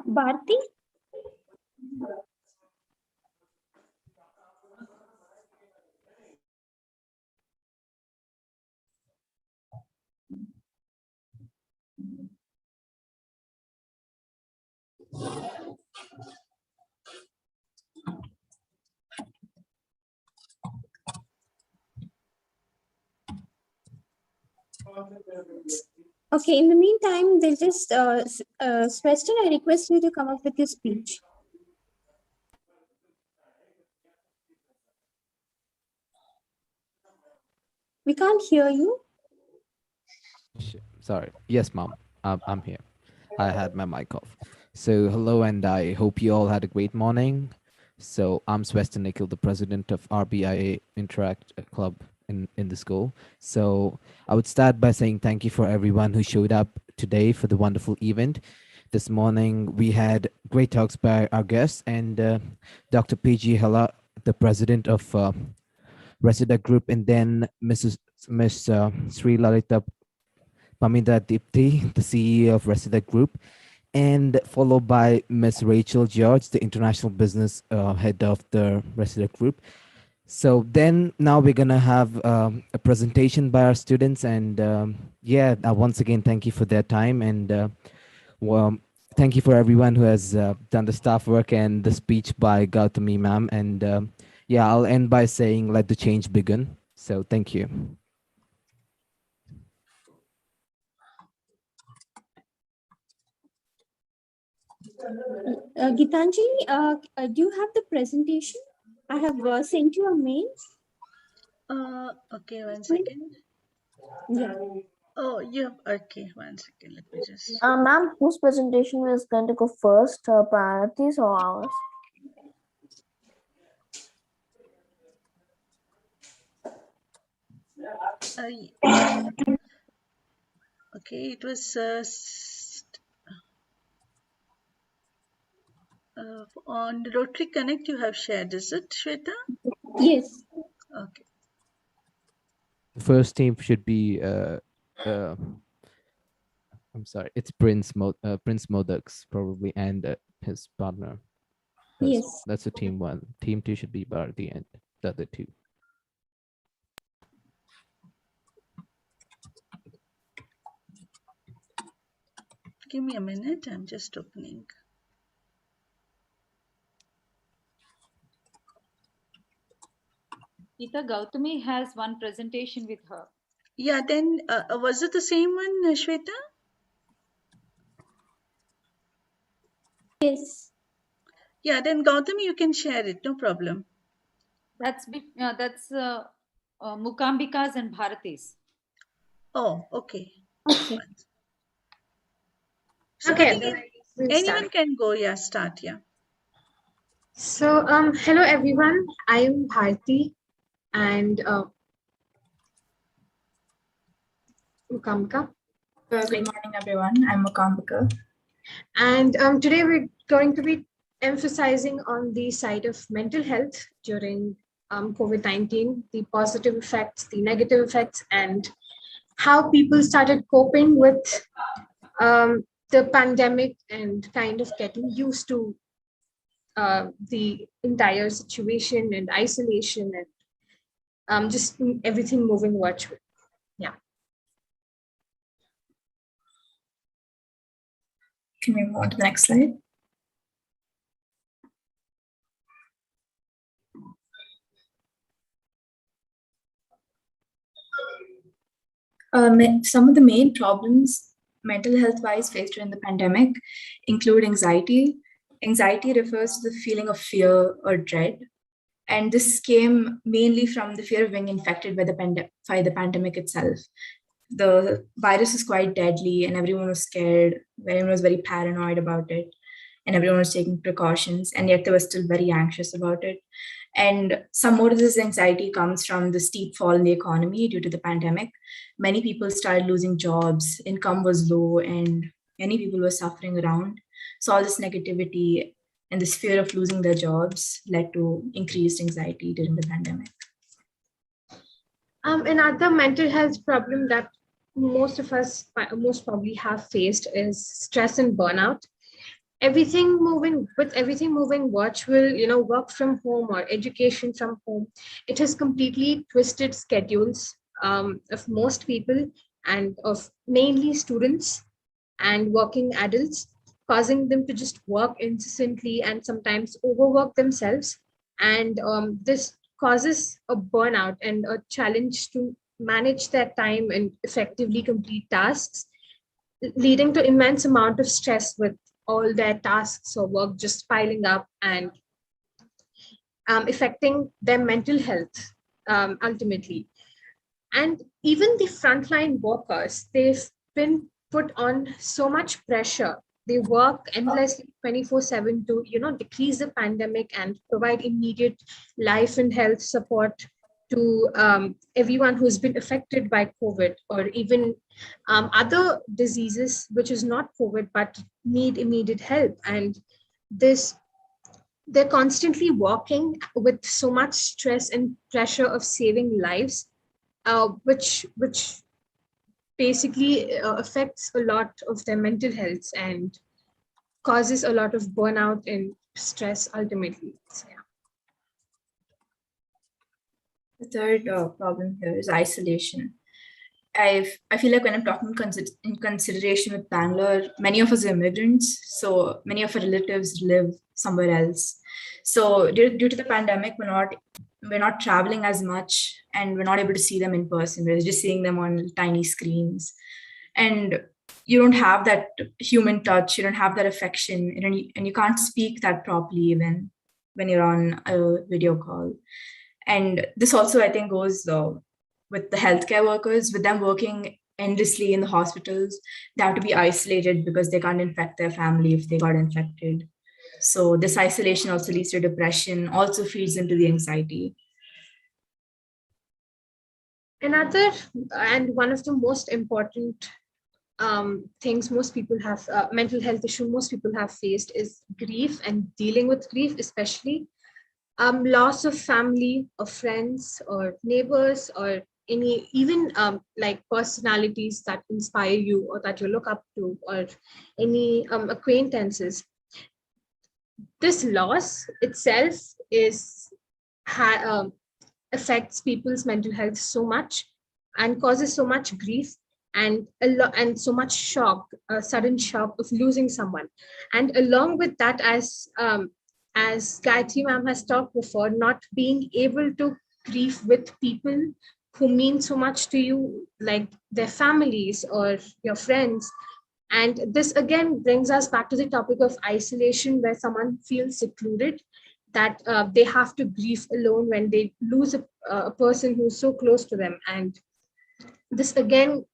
Bharti? Okay, in the meantime, they'll just, Sweston, I request you to come up with your speech. We can't hear you. Sorry. Yes, Mom. I'm here. I had my mic off. So hello, and I hope you all had a great morning. So I'm Sweston Nikhil, the president of RBIA Interact Club in the school. So I would start by saying thank you for everyone who showed up today for the wonderful event. This morning we had great talks by our guests and Dr.P.G. Hela, the president of Reseda Group, and then Miss Sri Lalitha Pamidipati, the CEO of Reseda Group, and followed by Miss Rachel George, the international business head of the Reseda Group. So then now we're gonna have a presentation by our students, and once again thank you for their time, and well, thank you for everyone who has done the staff work and the speech by Gautami ma'am, and I'll end by saying let the change begin. So thank you. Gitanjali, do you have the presentation? I have sent you a mail. Okay, 1 second. Yeah. Oh, yeah. Okay, 1 second. Let me just. Ma'am, whose presentation is going to go first? Prarati's or ours? Okay, it was on Rotary Connect you have shared, is it, Shweta? Yes. Okay. The first team should be I'm sorry, it's Prince Modux probably, and his partner. Yes. That's a team one. Team two should be Bharati and the other two. Give me a minute. I'm just opening. Geeta, Gautami has one presentation with her. Yeah, then was it the same one, Shweta? Yes. Yeah, then Gautami, you can share it. No problem. That's Mukambika's and Bharati's. Oh, okay. Okay. So Okay, I think anyone can go. Yeah, start. Yeah. So, hello everyone. I am Bharti and Mukambika. Good morning, everyone. I'm Mukambika. And today we're going to be emphasizing on the side of mental health during COVID-19, the positive effects, the negative effects, and how people started coping with the pandemic and kind of getting used to the entire situation and isolation and just everything moving virtual. Yeah. Can we move on to the next slide? Some of the main problems mental health wise faced during the pandemic include anxiety. Anxiety refers to the feeling of fear or dread. And this came mainly from the fear of being infected by the pandemic itself. The virus is quite deadly and everyone was scared. Everyone was very paranoid about it and everyone was taking precautions, and yet they were still very anxious about it. And some more of this anxiety comes from the steep fall in the economy due to the pandemic. Many people started losing jobs, income was low, and many people were suffering around. So all this negativity and this fear of losing their jobs led to increased anxiety during the pandemic. Another mental health problem that most of us most probably have faced is stress and burnout. Everything moving virtual, work from home or education from home, it has completely twisted schedules of most people and of mainly students and working adults, causing them to just work incessantly and sometimes overwork themselves. And this causes a burnout and a challenge to manage their time and effectively complete tasks, leading to immense amount of stress with all their tasks or work just piling up and affecting their mental health ultimately. And even the frontline workers, they've been put on so much pressure. They work endlessly 24/7 to, decrease the pandemic and provide immediate life and health support to everyone who's been affected by COVID, or even other diseases which is not COVID but need immediate help. And this they're constantly working with so much stress and pressure of saving lives, which basically affects a lot of their mental health and causes a lot of burnout and stress ultimately. So, yeah. The third problem here is isolation. I feel like when I'm talking in consideration with Bangalore, many of us are immigrants, so many of our relatives live somewhere else. So due to the pandemic, we're not traveling as much, and we're not able to see them in person. We're just seeing them on tiny screens, and you don't have that human touch. You don't have that affection, and you can't speak that properly even when you're on a video call. And this also, I think, goes with the healthcare workers, with them working endlessly in the hospitals. They have to be isolated because they can't infect their family if they got infected. So this isolation also leads to depression, also feeds into the anxiety. Another and one of the most important things most people have, mental health issue most people have faced is grief and dealing with grief, especially loss of family or friends or neighbors or any even like personalities that inspire you or that you look up to, or any acquaintances. This loss itself affects people's mental health so much and causes so much grief and so much shock, a sudden shock of losing someone. And along with that, as Gayatri ma'am has talked before, not being able to grieve with people who mean so much to you, like their families or your friends. And this again brings us back to the topic of isolation, where someone feels secluded, that they have to grieve alone when they lose a person who's so close to them. And this again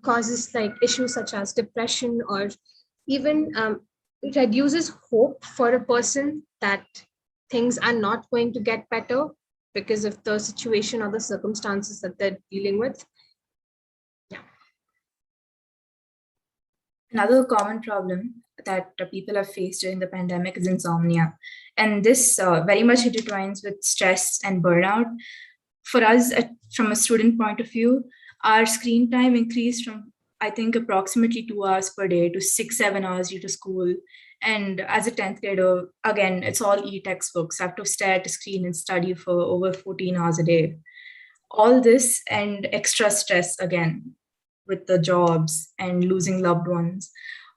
causes like issues such as depression, or even reduces hope for a person that things are not going to get better because of the situation or the circumstances that they're dealing with. Another common problem that people have faced during the pandemic is insomnia. And this very much intertwines with stress and burnout. For us, from a student point of view, our screen time increased from, I think, approximately 2 hours per day to 6-7 hours due to school. And as a 10th grader, again, it's all e-textbooks. I have to stare at a screen and study for over 14 hours a day. All this and extra stress again with the jobs and losing loved ones.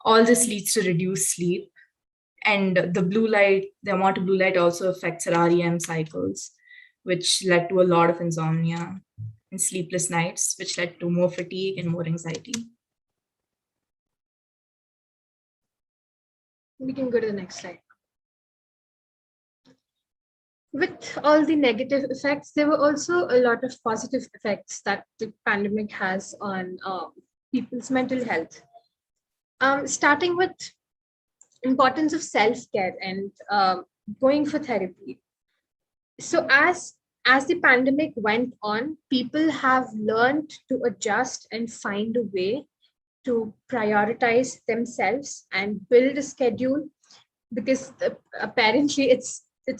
All this leads to reduced sleep. And the amount of blue light also affects our REM cycles, which led to a lot of insomnia and sleepless nights, which led to more fatigue and more anxiety. We can go to the next slide. With all the negative effects, there were also a lot of positive effects that the pandemic has on people's mental health. Starting with importance of self-care and going for therapy. So as the pandemic went on, people have learned to adjust and find a way to prioritize themselves and build a schedule, because apparently it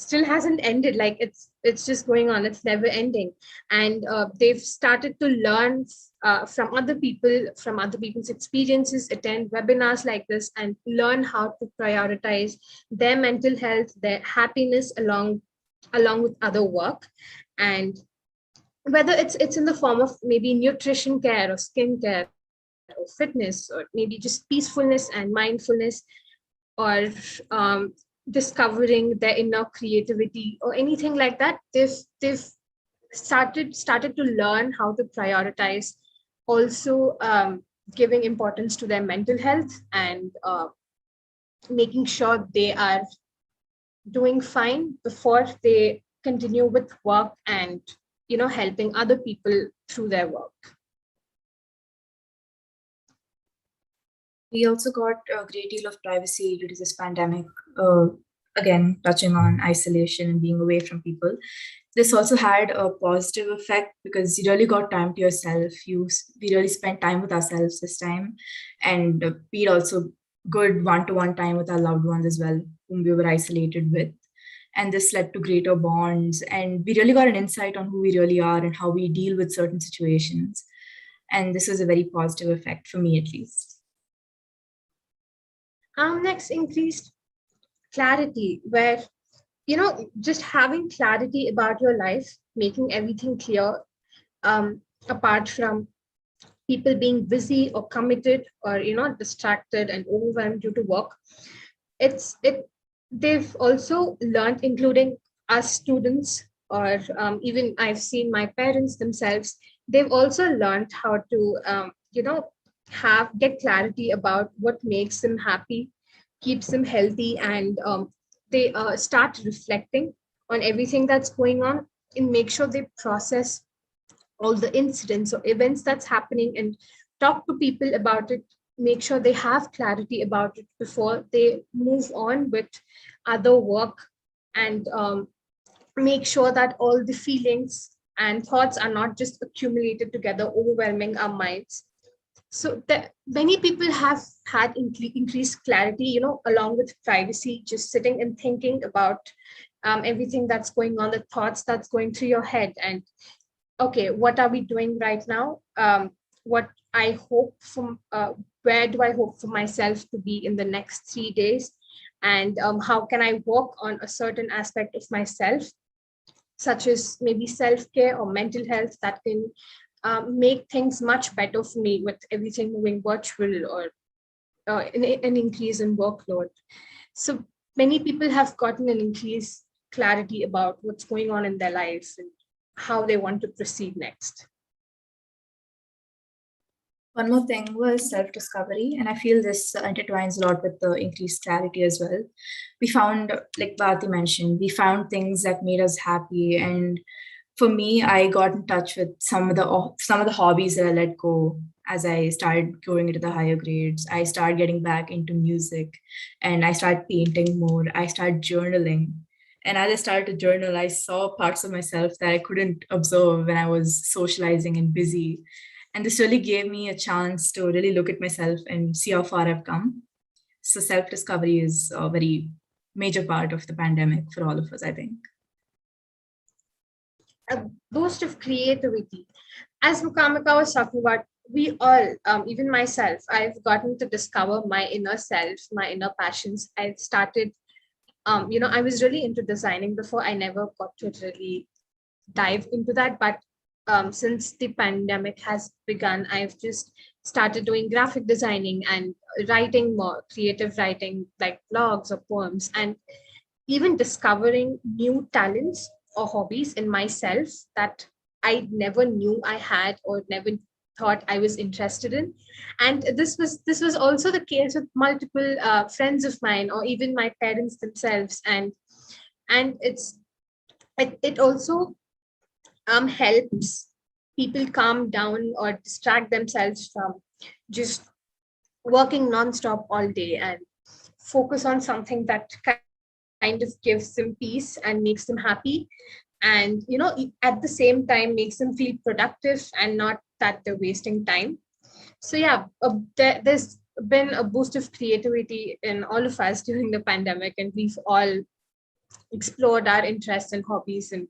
still hasn't ended. Like it's just going on, it's never ending. And they've started to learn from other people's experiences, attend webinars like this, and learn how to prioritize their mental health, their happiness along with other work. And whether it's in the form of maybe nutrition care or skin care or fitness, or maybe just peacefulness and mindfulness, or discovering their inner creativity or anything like that, they've started to learn how to prioritize, also giving importance to their mental health, and making sure they are doing fine before they continue with work and helping other people through their work. We also got a great deal of privacy due to this pandemic. Again, touching on isolation and being away from people. This also had a positive effect because you really got time to yourself. We really spent time with ourselves this time, and we had also good one-to-one time with our loved ones as well, whom we were isolated with. And this led to greater bonds, and we really got an insight on who we really are and how we deal with certain situations. And this was a very positive effect for me, at least. Next, increased clarity, where just having clarity about your life, making everything clear, apart from people being busy or committed or distracted and overwhelmed due to work. They've also learned, including us students, or even I've seen my parents themselves, they've also learned how to get clarity about what makes them happy, keeps them healthy, and they start reflecting on everything that's going on, and make sure they process all the incidents or events that's happening and talk to people about it, make sure they have clarity about it before they move on with other work, and make sure that all the feelings and thoughts are not just accumulated together, overwhelming our minds. So many people have had increased clarity, along with privacy, just sitting and thinking about everything that's going on, the thoughts that's going through your head, and okay, what are we doing right now? What I hope from, where do I hope for myself to be in the next 3 days? And how can I work on a certain aspect of myself, such as maybe self-care or mental health, that can make things much better for me with everything moving virtual, or an increase in workload. So many people have gotten an increased clarity about what's going on in their lives and how they want to proceed next. One more thing was self-discovery, and I feel this intertwines a lot with the increased clarity as well. We found, like Bharti mentioned, we found things that made us happy, and for me, I got in touch with some of the hobbies that I let go as I started going into the higher grades. I started getting back into music, and I started painting more. I started journaling. And as I started to journal, I saw parts of myself that I couldn't observe when I was socializing and busy. And this really gave me a chance to really look at myself and see how far I've come. So self-discovery is a very major part of the pandemic for all of us, I think. A boost of creativity. As Mukamika was talking about, we all, even myself, I've gotten to discover my inner self, my inner passions. I've started, I was really into designing before. I never got to really dive into that, but since the pandemic has begun, I've just started doing graphic designing and writing more, creative writing, like blogs or poems, and even discovering new talents or hobbies in myself that I never knew I had or never thought I was interested in. And this was also the case with multiple friends of mine, or even my parents themselves. And it also helps people calm down or distract themselves from just working nonstop all day, and focus on something that kind of gives them peace and makes them happy, and at the same time makes them feel productive and not that they're wasting time. So yeah, there's been a boost of creativity in all of us during the pandemic, and we've all explored our interests and hobbies, and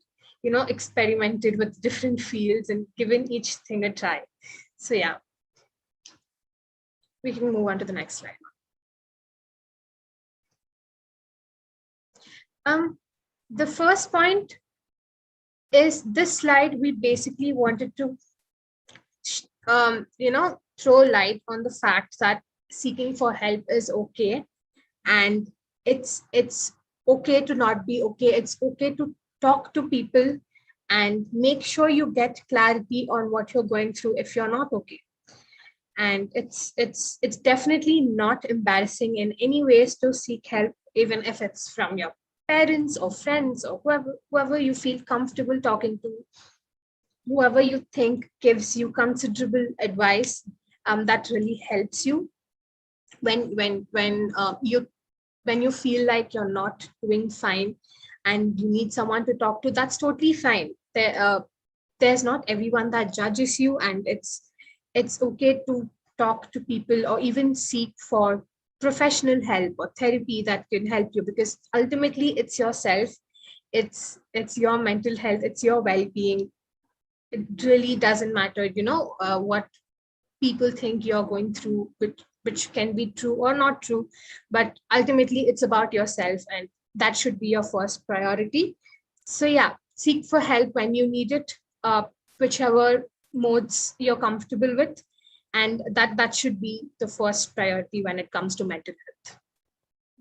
experimented with different fields and given each thing a try. So yeah, we can move on to the next slide. The first point is this slide. We basically wanted to throw light on the fact that seeking for help is okay, and it's okay to not be okay. It's okay to talk to people and make sure you get clarity on what you're going through if you're not okay. And it's definitely not embarrassing in any ways to seek help, even if it's from your parents or friends or whoever you feel comfortable talking to, whoever you think gives you considerable advice, that really helps you when you feel like you're not doing fine and you need someone to talk to. That's totally fine. There's not everyone that judges you, and it's okay to talk to people or even seek for professional help or therapy that can help you, because ultimately it's yourself, it's your mental health, it's your well-being. It really doesn't matter, what people think you're going through, which can be true or not true, but ultimately it's about yourself, and that should be your first priority. So yeah, seek for help when you need it, whichever modes you're comfortable with, and that should be the first priority when it comes to mental health.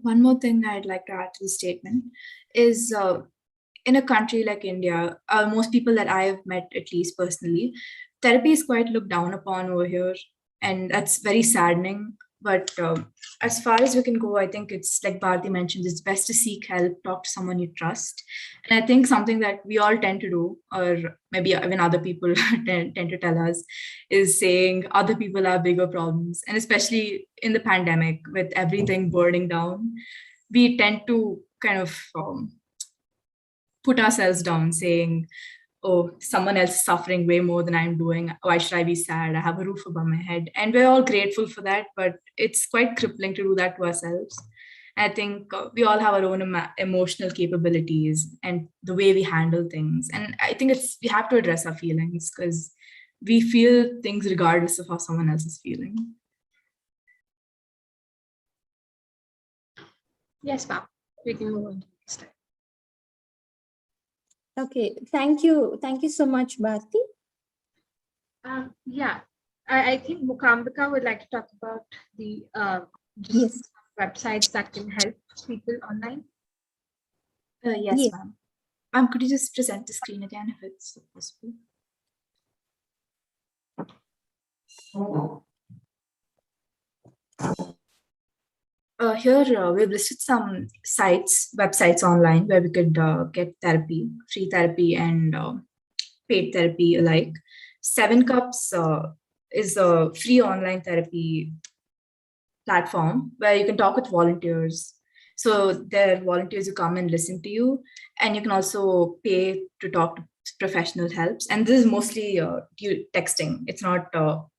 One more thing I'd like to add to the statement is, in a country like India, most people that I have met, at least personally, therapy is quite looked down upon over here, and that's very saddening. But as far as we can go, I think it's like Bharti mentioned, it's best to seek help, talk to someone you trust. And I think something that we all tend to do, or maybe even other people tend to tell us, is saying other people have bigger problems. And especially in the pandemic, with everything burning down, we tend to kind of put ourselves down, saying, oh, someone else is suffering way more than I'm doing. Why should I be sad? I have a roof above my head. And we're all grateful for that, but it's quite crippling to do that to ourselves. I think we all have our own emotional capabilities and the way we handle things. And I think we have to address our feelings, because we feel things regardless of how someone else is feeling. Yes, ma'am. We can move on to next slide. Okay, thank you. Thank you so much, Bharti. Yeah, I think Mukambika would like to talk about the yes, websites that can help people online. Yes, ma'am. Ma'am, could you just present the screen again if it's possible? Here we've listed some websites online where we could get therapy, free therapy and paid therapy alike. 7 Cups is a free online therapy platform where you can talk with volunteers. So there are volunteers who come and listen to you, and you can also pay to talk to professional helps. And this is mostly texting. It's not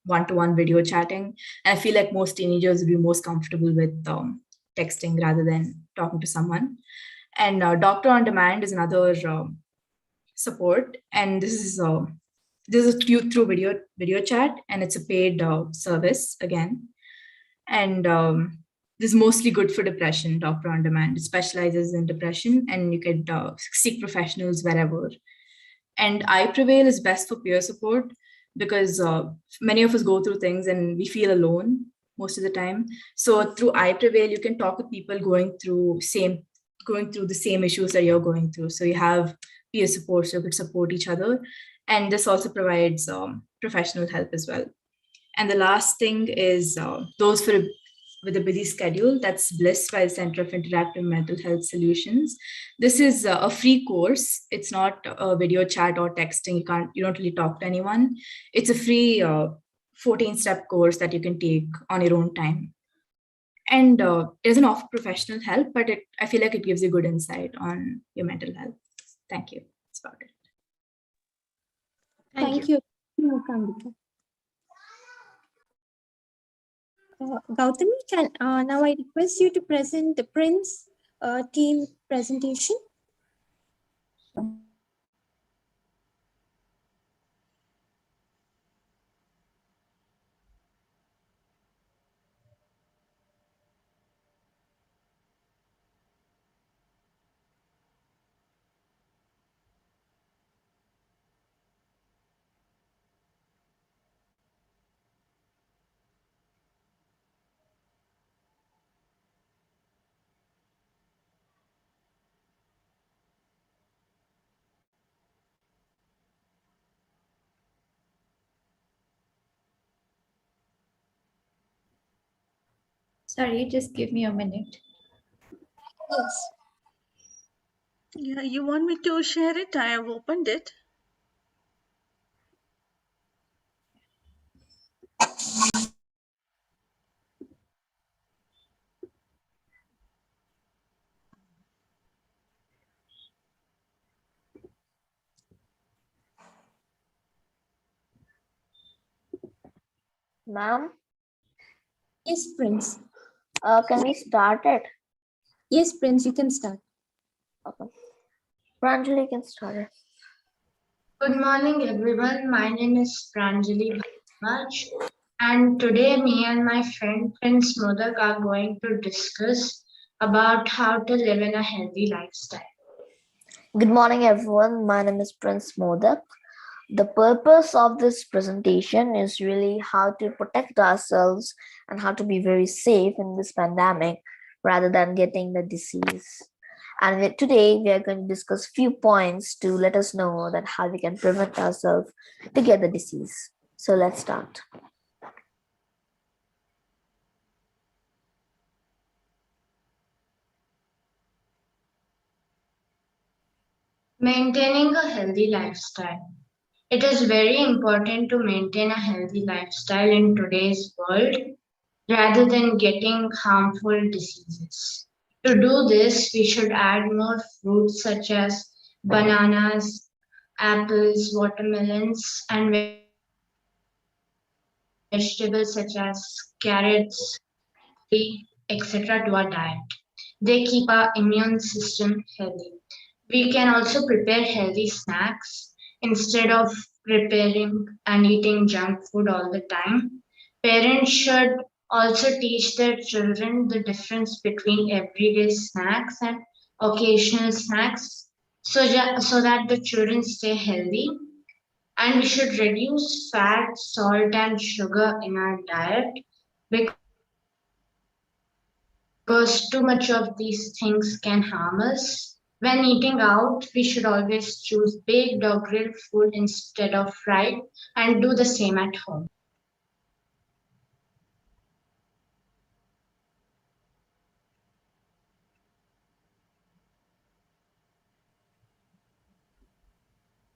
one-to-one video chatting. And I feel like most teenagers will be most comfortable with texting rather than talking to someone. And Doctor on Demand is another support, and this is through video chat, and it's a paid service again. And this is mostly good for depression. Doctor on Demand, it specializes in depression, and you could seek professionals wherever. And I Prevail is best for peer support, because many of us go through things and we feel alone most of the time. So through I Prevail, you can talk with people going through the same issues that you're going through. So you have peer support, so you could support each other. And this also provides professional help as well. And the last thing is those with a busy schedule. That's Bliss by the Center of Interactive Mental Health Solutions. This is a free course. It's not a video chat or texting. You don't really talk to anyone. It's a free 14-step course that you can take on your own time. And it doesn't offer professional help, but I feel like it gives you good insight on your mental health. Thank you. That's about it. Thank you. Gautami, now I request you to present the Prince team presentation. Sorry, just give me a minute. Yes. Yeah, you want me to share it? I have opened it. Ma'am, Yes, Prince. can we start it? Yes, Prince, you can start. Okay. Pranjali can start it. Good morning, everyone. My name is Pranjali Bhattacharya, and today me and my friend Prince Modak are going to discuss about how to live in a healthy lifestyle. Good morning, everyone. My name is Prince Modak. The purpose of this presentation is really how to protect ourselves and how to be very safe in this pandemic rather than getting the disease. And today we are going to discuss few points to let us know that how we can prevent ourselves to get the disease. So let's start. Maintaining a healthy lifestyle. It is very important to maintain a healthy lifestyle in today's world rather than getting harmful diseases. To do this, we should add more fruits such as bananas, apples, watermelons, and vegetables such as carrots, etc. to our diet. They keep our immune system healthy. We can also prepare healthy snacks instead of preparing and eating junk food all the time. Parents should also teach their children the difference between everyday snacks and occasional snacks so that the children stay healthy. And we should reduce fat, salt, and sugar in our diet because too much of these things can harm us. When eating out, we should always choose baked or grilled food instead of fried and do the same at home.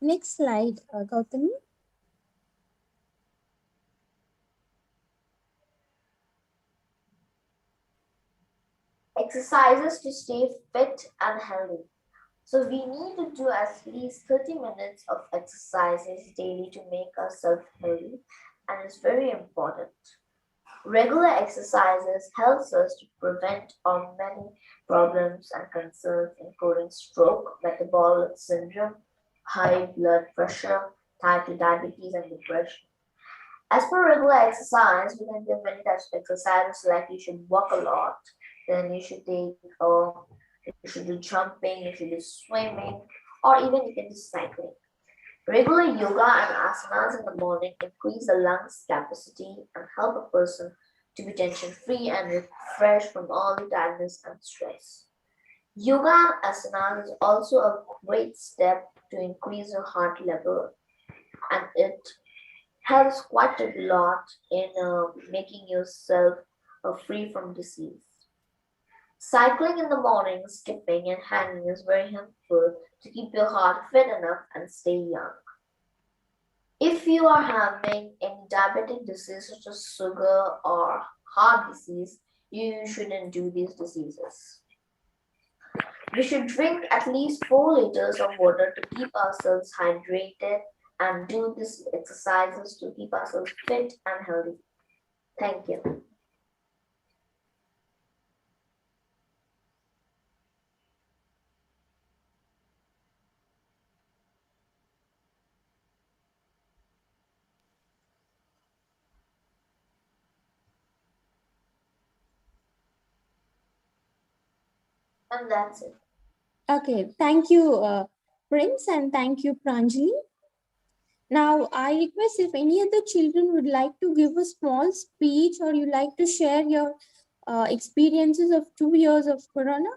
Next slide, Gautami. Exercises to stay fit and healthy. So we need to do at least 30 minutes of exercises daily to make ourselves healthy, and it's very important. Regular exercises helps us to prevent our many problems and concerns, including stroke, metabolic syndrome, high blood pressure, type 2 diabetes, and depression. As per regular exercise, we can do many types of exercises, like you should walk a lot, then you should you should do jumping, you should do swimming, or even you can do cycling. Regular yoga and asanas in the morning increase the lungs capacity and help a person to be tension free and refreshed from all the tiredness and stress. Yoga and asanas is also a great step to increase your heart level, and it helps quite a lot in making yourself free from disease. Cycling in the morning, skipping, and hanging is very helpful to keep your heart fit enough and stay young. If you are having any diabetic disease such as sugar or heart disease, you shouldn't do these diseases. We should drink at least 4 liters of water to keep ourselves hydrated and do these exercises to keep ourselves fit and healthy. Thank you. And that's it. Okay, thank you, Prince, and thank you, Pranjali. Now, I request if any other children would like to give a small speech or you like to share your experiences of 2 years of Corona,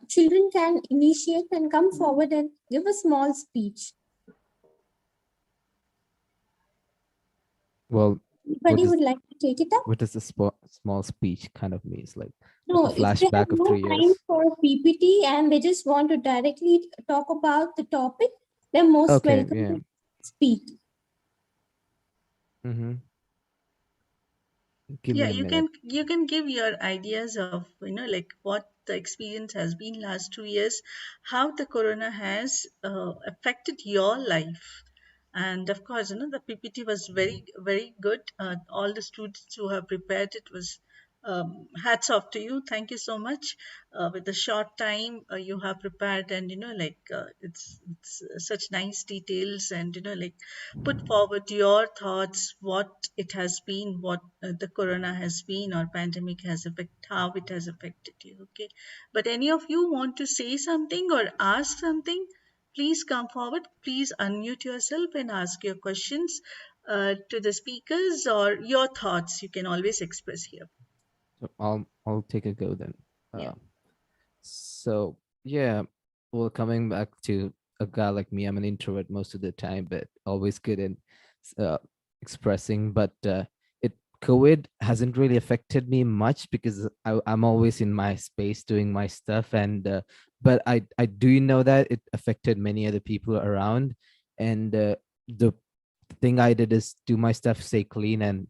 children can initiate and come forward and give a small speech. Well, Anybody would like to take it up? What does a small speech kind of means? Like No, a if they have flashback of no 3 time years? for PPT and they just want to directly talk about the topic, they're most Okay, welcome yeah. to speak. Mm-hmm. Give Yeah, me a minute. you can give your ideas of, like what the experience has been last 2 years, how the corona has affected your life. And of course, the PPT was very good. All the students who have prepared it was hats off to you. Thank you so much. With the short time you have prepared, and it's such nice details, and like put forward your thoughts, what it has been, what the corona has been or pandemic has affected, how it has affected you. Okay, but any of you want to say something or ask something, please come forward. Please unmute yourself and ask your questions to the speakers, or your thoughts you can always express here. So I'll take a go then. Yeah. So yeah, well, coming back to a guy like me, I'm an introvert most of the time, but always good in uh, expressing. But it COVID hasn't really affected me much because I'm always in my space doing my stuff, and but I do know that it affected many other people around, and the thing I did is do my stuff, stay clean, and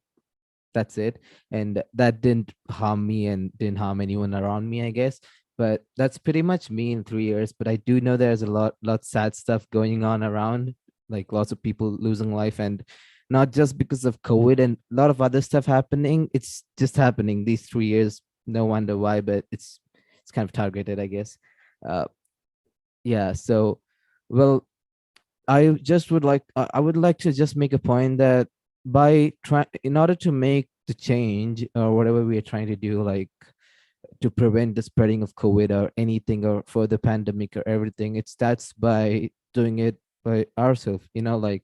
that's it. And that didn't harm me and didn't harm anyone around me, I guess. But that's pretty much me in 3 years. But I do know there's a lot sad stuff going on around, like lots of people losing life, and not just because of COVID and a lot of other stuff happening. It's just happening these 3 years. No wonder why, but it's kind of targeted, I guess. uh yeah, so well, I would like to just make a point that in order to make the change or whatever we are trying to do, like to prevent the spreading of COVID or anything or further pandemic or everything, it starts by doing it by ourselves, like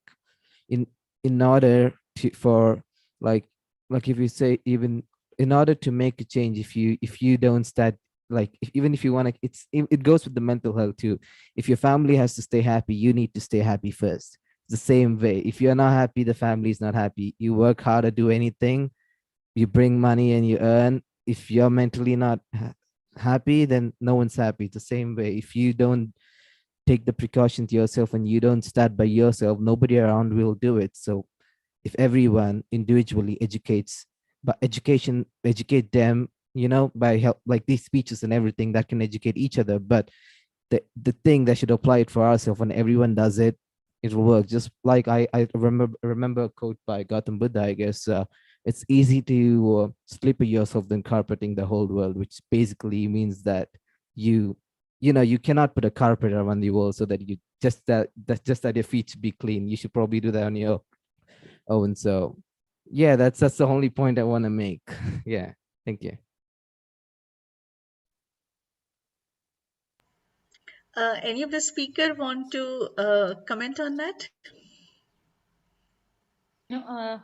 in order to for like if you say, even in order to make a change, if you don't start, like even if you want to, it goes with the mental health too. If your family has to stay happy, you need to stay happy first. It's the same way. If you're not happy, the family is not happy. You work hard to do anything, you bring money and you earn. If you're mentally not happy, then no one's happy. It's the same way. If you don't take the precautions yourself and you don't start by yourself, nobody around will do it. So if everyone individually educate them, by help, like these speeches and everything that can educate each other. But the thing that should apply it for ourselves, when everyone does it, it will work. Just like I remember a quote by Gautam Buddha, I guess. It's easy to slipper yourself than carpeting the whole world, which basically means that you cannot put a carpet around the wall so that you just that your feet should be clean. You should probably do that on your own. So yeah, that's the only point I want to make. Yeah, thank you. Any of the speaker want to comment on that? No,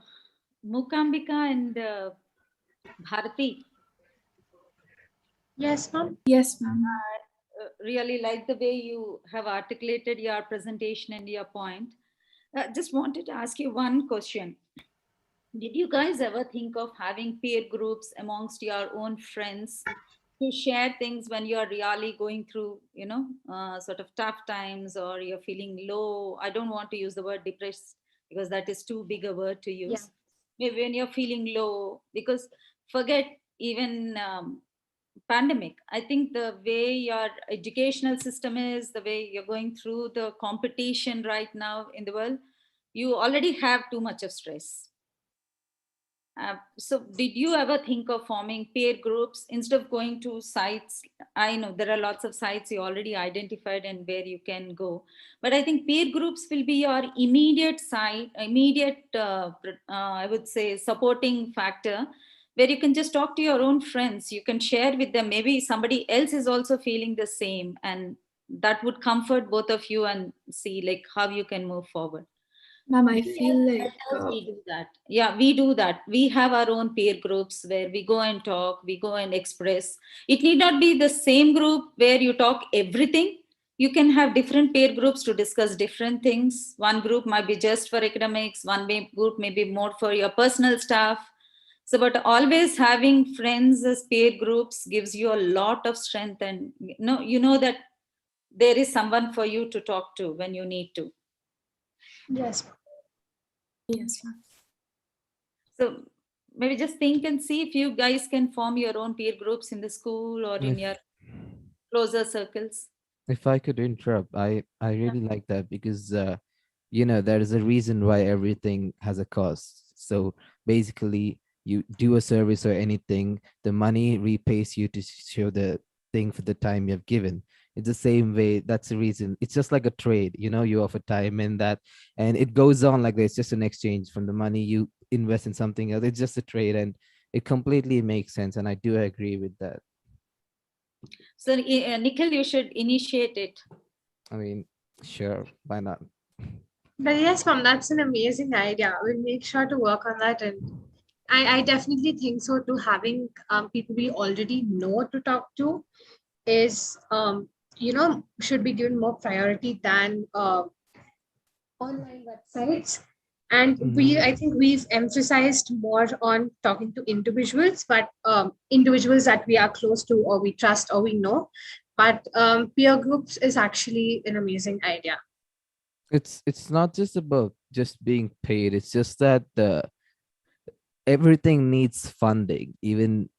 Mukambika and Bharati. Yes, ma'am. Yes, ma'am. Really like the way you have articulated your presentation and your point. Just wanted to ask you one question. Did you guys ever think of having peer groups amongst your own friends to share things when you're really going through, sort of tough times, or you're feeling low? I don't want to use the word depressed because that is too big a word to use. Yeah. Maybe when you're feeling low, because forget even pandemic. I think the way your educational system is, the way you're going through the competition right now in the world, you already have too much of stress. So did you ever think of forming peer groups instead of going to sites? I know there are lots of sites you already identified and where you can go, but I think peer groups will be your immediate I would say supporting factor, where you can just talk to your own friends. You can share with them. Maybe somebody else is also feeling the same, and that would comfort both of you and see like how you can move forward. Ma'am, I feel like we do that. Yeah, we do that. We have our own peer groups where we go and talk, we go and express. It need not be the same group where you talk everything. You can have different peer groups to discuss different things. One group might be just for academics, group may be more for your personal stuff. So, but always having friends as peer groups gives you a lot of strength, and you know that there is someone for you to talk to when you need to. Yes. Yes. So maybe just think and see if you guys can form your own peer groups in the school or in your closer circles. If I could interrupt, I really like that because there is a reason why everything has a cost. So basically, you do a service or anything, the money repays you to show the thing for the time you have given. It's the same way. That's the reason. It's just like a trade. You offer time in that, and it goes on like this. Just an exchange from the money you invest in something else. It's just a trade, and it completely makes sense. And I do agree with that. So Nikhil, you should initiate it. I mean, sure, why not? But yes, ma'am, that's an amazing idea. We'll make sure to work on that. And I definitely think so too. Having people we already know to talk to is, should be given more priority than online websites. And I think we've emphasized more on talking to individuals, but individuals that we are close to or we trust or we know. But peer groups is actually an amazing idea. It's not just about just being paid. It's just that everything needs funding, even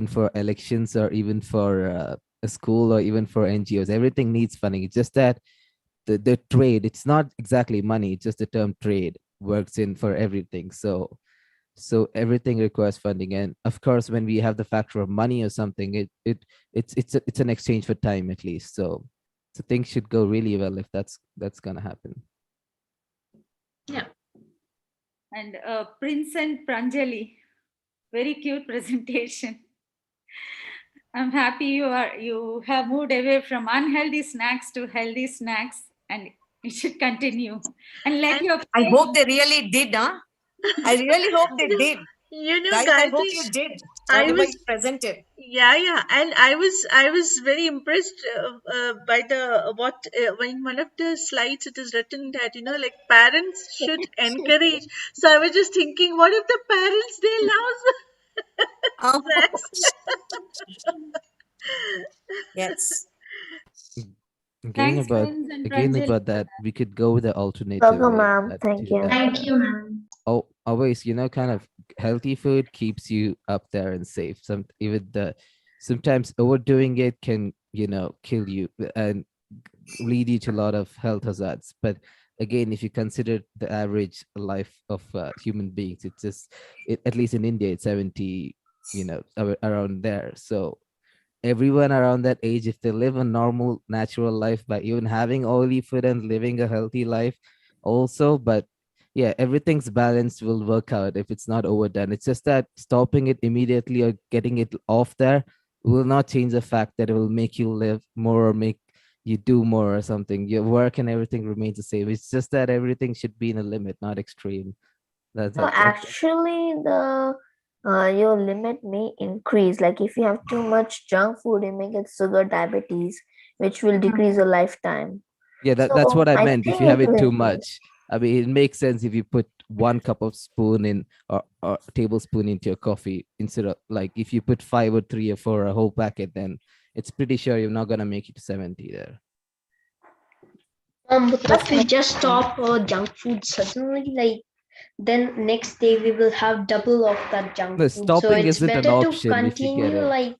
for elections or even for a school or even for NGOs. Everything needs funding. It's just that the trade, it's not exactly money, it's just the term trade works in for everything. So everything requires funding, and of course when we have the factor of money or something, it's an exchange for time at least. So things should go really well if that's gonna happen. Yeah. And Prince and Pranjali, very cute presentation. I'm happy you have moved away from unhealthy snacks to healthy snacks, and it should continue. And let your I hope they really did, huh? I really hope they did. Guys, I hope Gayatri, you did I whatever was you presented. yeah, and I was very impressed by the what when one of the slides it is written that like parents should encourage. So I was just thinking, what if the parents they love snacks? Yes. Again about that, we could go with the alternative Welcome, way of ma'am. that Thank too, you. that, Thank you, ma'am. always kind of healthy food keeps you up there and safe. Sometimes overdoing it can kill you and lead you to a lot of health hazards. But again, if you consider the average life of human beings, at least in India it's 70, around there. So everyone around that age, if they live a normal natural life by even having oily food and living a healthy life also, but yeah, everything's balanced will work out if it's not overdone. It's just that stopping it immediately or getting it off there will not change the fact that it will make you live more or make you do more or something. Your work and everything remains the same. It's just that everything should be in a limit, not extreme. No, That's actually, the your limit may increase. Like if you have too much junk food, you may get sugar diabetes, which will decrease your lifetime. Yeah, that's So what I I meant. If think you have it it will too increase. much, I mean, it makes sense if you put 1 cup of spoon in or tablespoon into your coffee instead of like if you put 5 or 3 or 4 a whole packet, then it's pretty sure you're not gonna make it to 70 there. But if we just stop junk food suddenly, like then next day we will have double of that junk No, food. So stopping it's isn't an better to option if you get continue it. like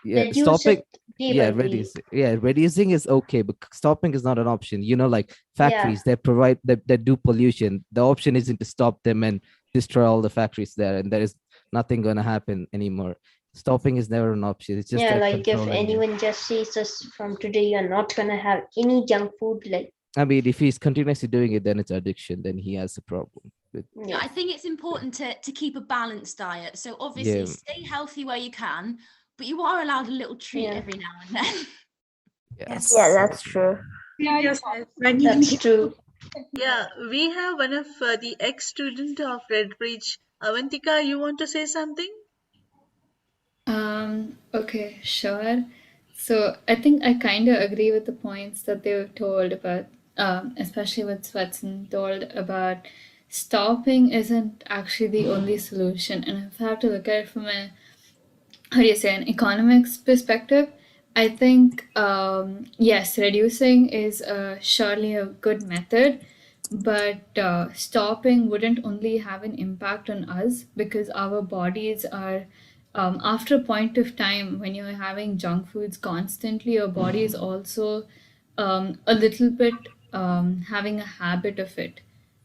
Yeah, reduce stopping. it day by day. Reducing is okay, but stopping is not an option. Like factories that provide that do pollution. The option isn't to stop them and destroy all the factories there, and there is nothing gonna happen anymore. Stopping is never an option. It's just that Like if controlling it. anyone just says us from today you're not gonna have any junk food, like I mean, if he's continuously doing it, then it's addiction. Then he has a problem. Yeah, I think it's important to keep a balanced diet. So obviously stay healthy where you can, but you are allowed a little treat every now and then. Yes. Yeah, that's true. That's true. Yeah, we have one of the ex-student of Redbridge. Avantika, you want to say something? Okay, sure. So I think I kind of agree with the points that they were told about, especially what Swetson told about stopping isn't actually the only solution. And if I have to look at it from a, how do you say, an economics perspective, I think yes, reducing is surely a good method, but stopping wouldn't only have an impact on us because our bodies are after a point of time when you're having junk foods constantly, your body is also a little bit having a habit of it.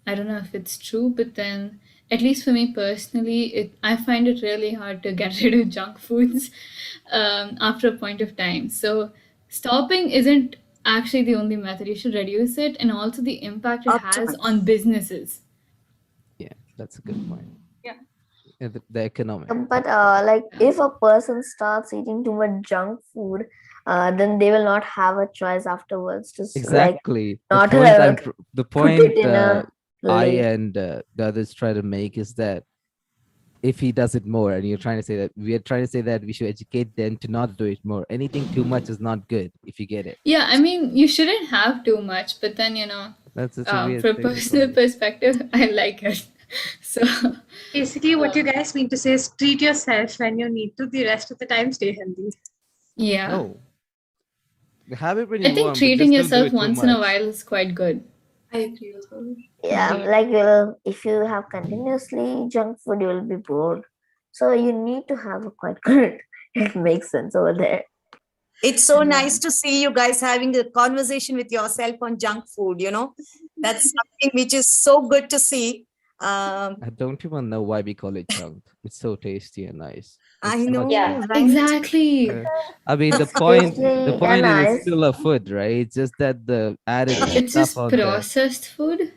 I don't know if it's true, but then at least for me personally, I find it really hard to get rid of junk foods after a point of time. So stopping isn't actually the only method. You should reduce it, and also the impact it has on businesses. Yeah, that's a good point. Yeah. Yeah, the economic. But like if a person starts eating too much junk food, then they will not have a choice afterwards to Exactly. not The put point it in a I lid. and the others try to make is that if he does it more, and you're trying to say that we are trying to say that we should educate them to not do it more. Anything too much is not good, if you get it. Yeah, I mean, you shouldn't have too much, but then, That's a weird from a thing personal perspective, I like it. So basically, what you guys mean to say is treat yourself when you need to. The rest of the time, stay healthy. Yeah. No. Have it when you I think want, but treating just don't do yourself it too once in a much. while is quite good. I agree with her. Yeah, like if you have continuously junk food, you will be bored. So you need to have a quite good. It makes sense over there. It's so nice to see you guys having a conversation with yourself on junk food, That's something which is so good to see. I don't even know why we call it junk. It's so tasty and nice. I It's know, not- right? Exactly. I mean, the It's point tasty is and it's nice. still a food, right? It's just that the added It's stuff just on there. processed food.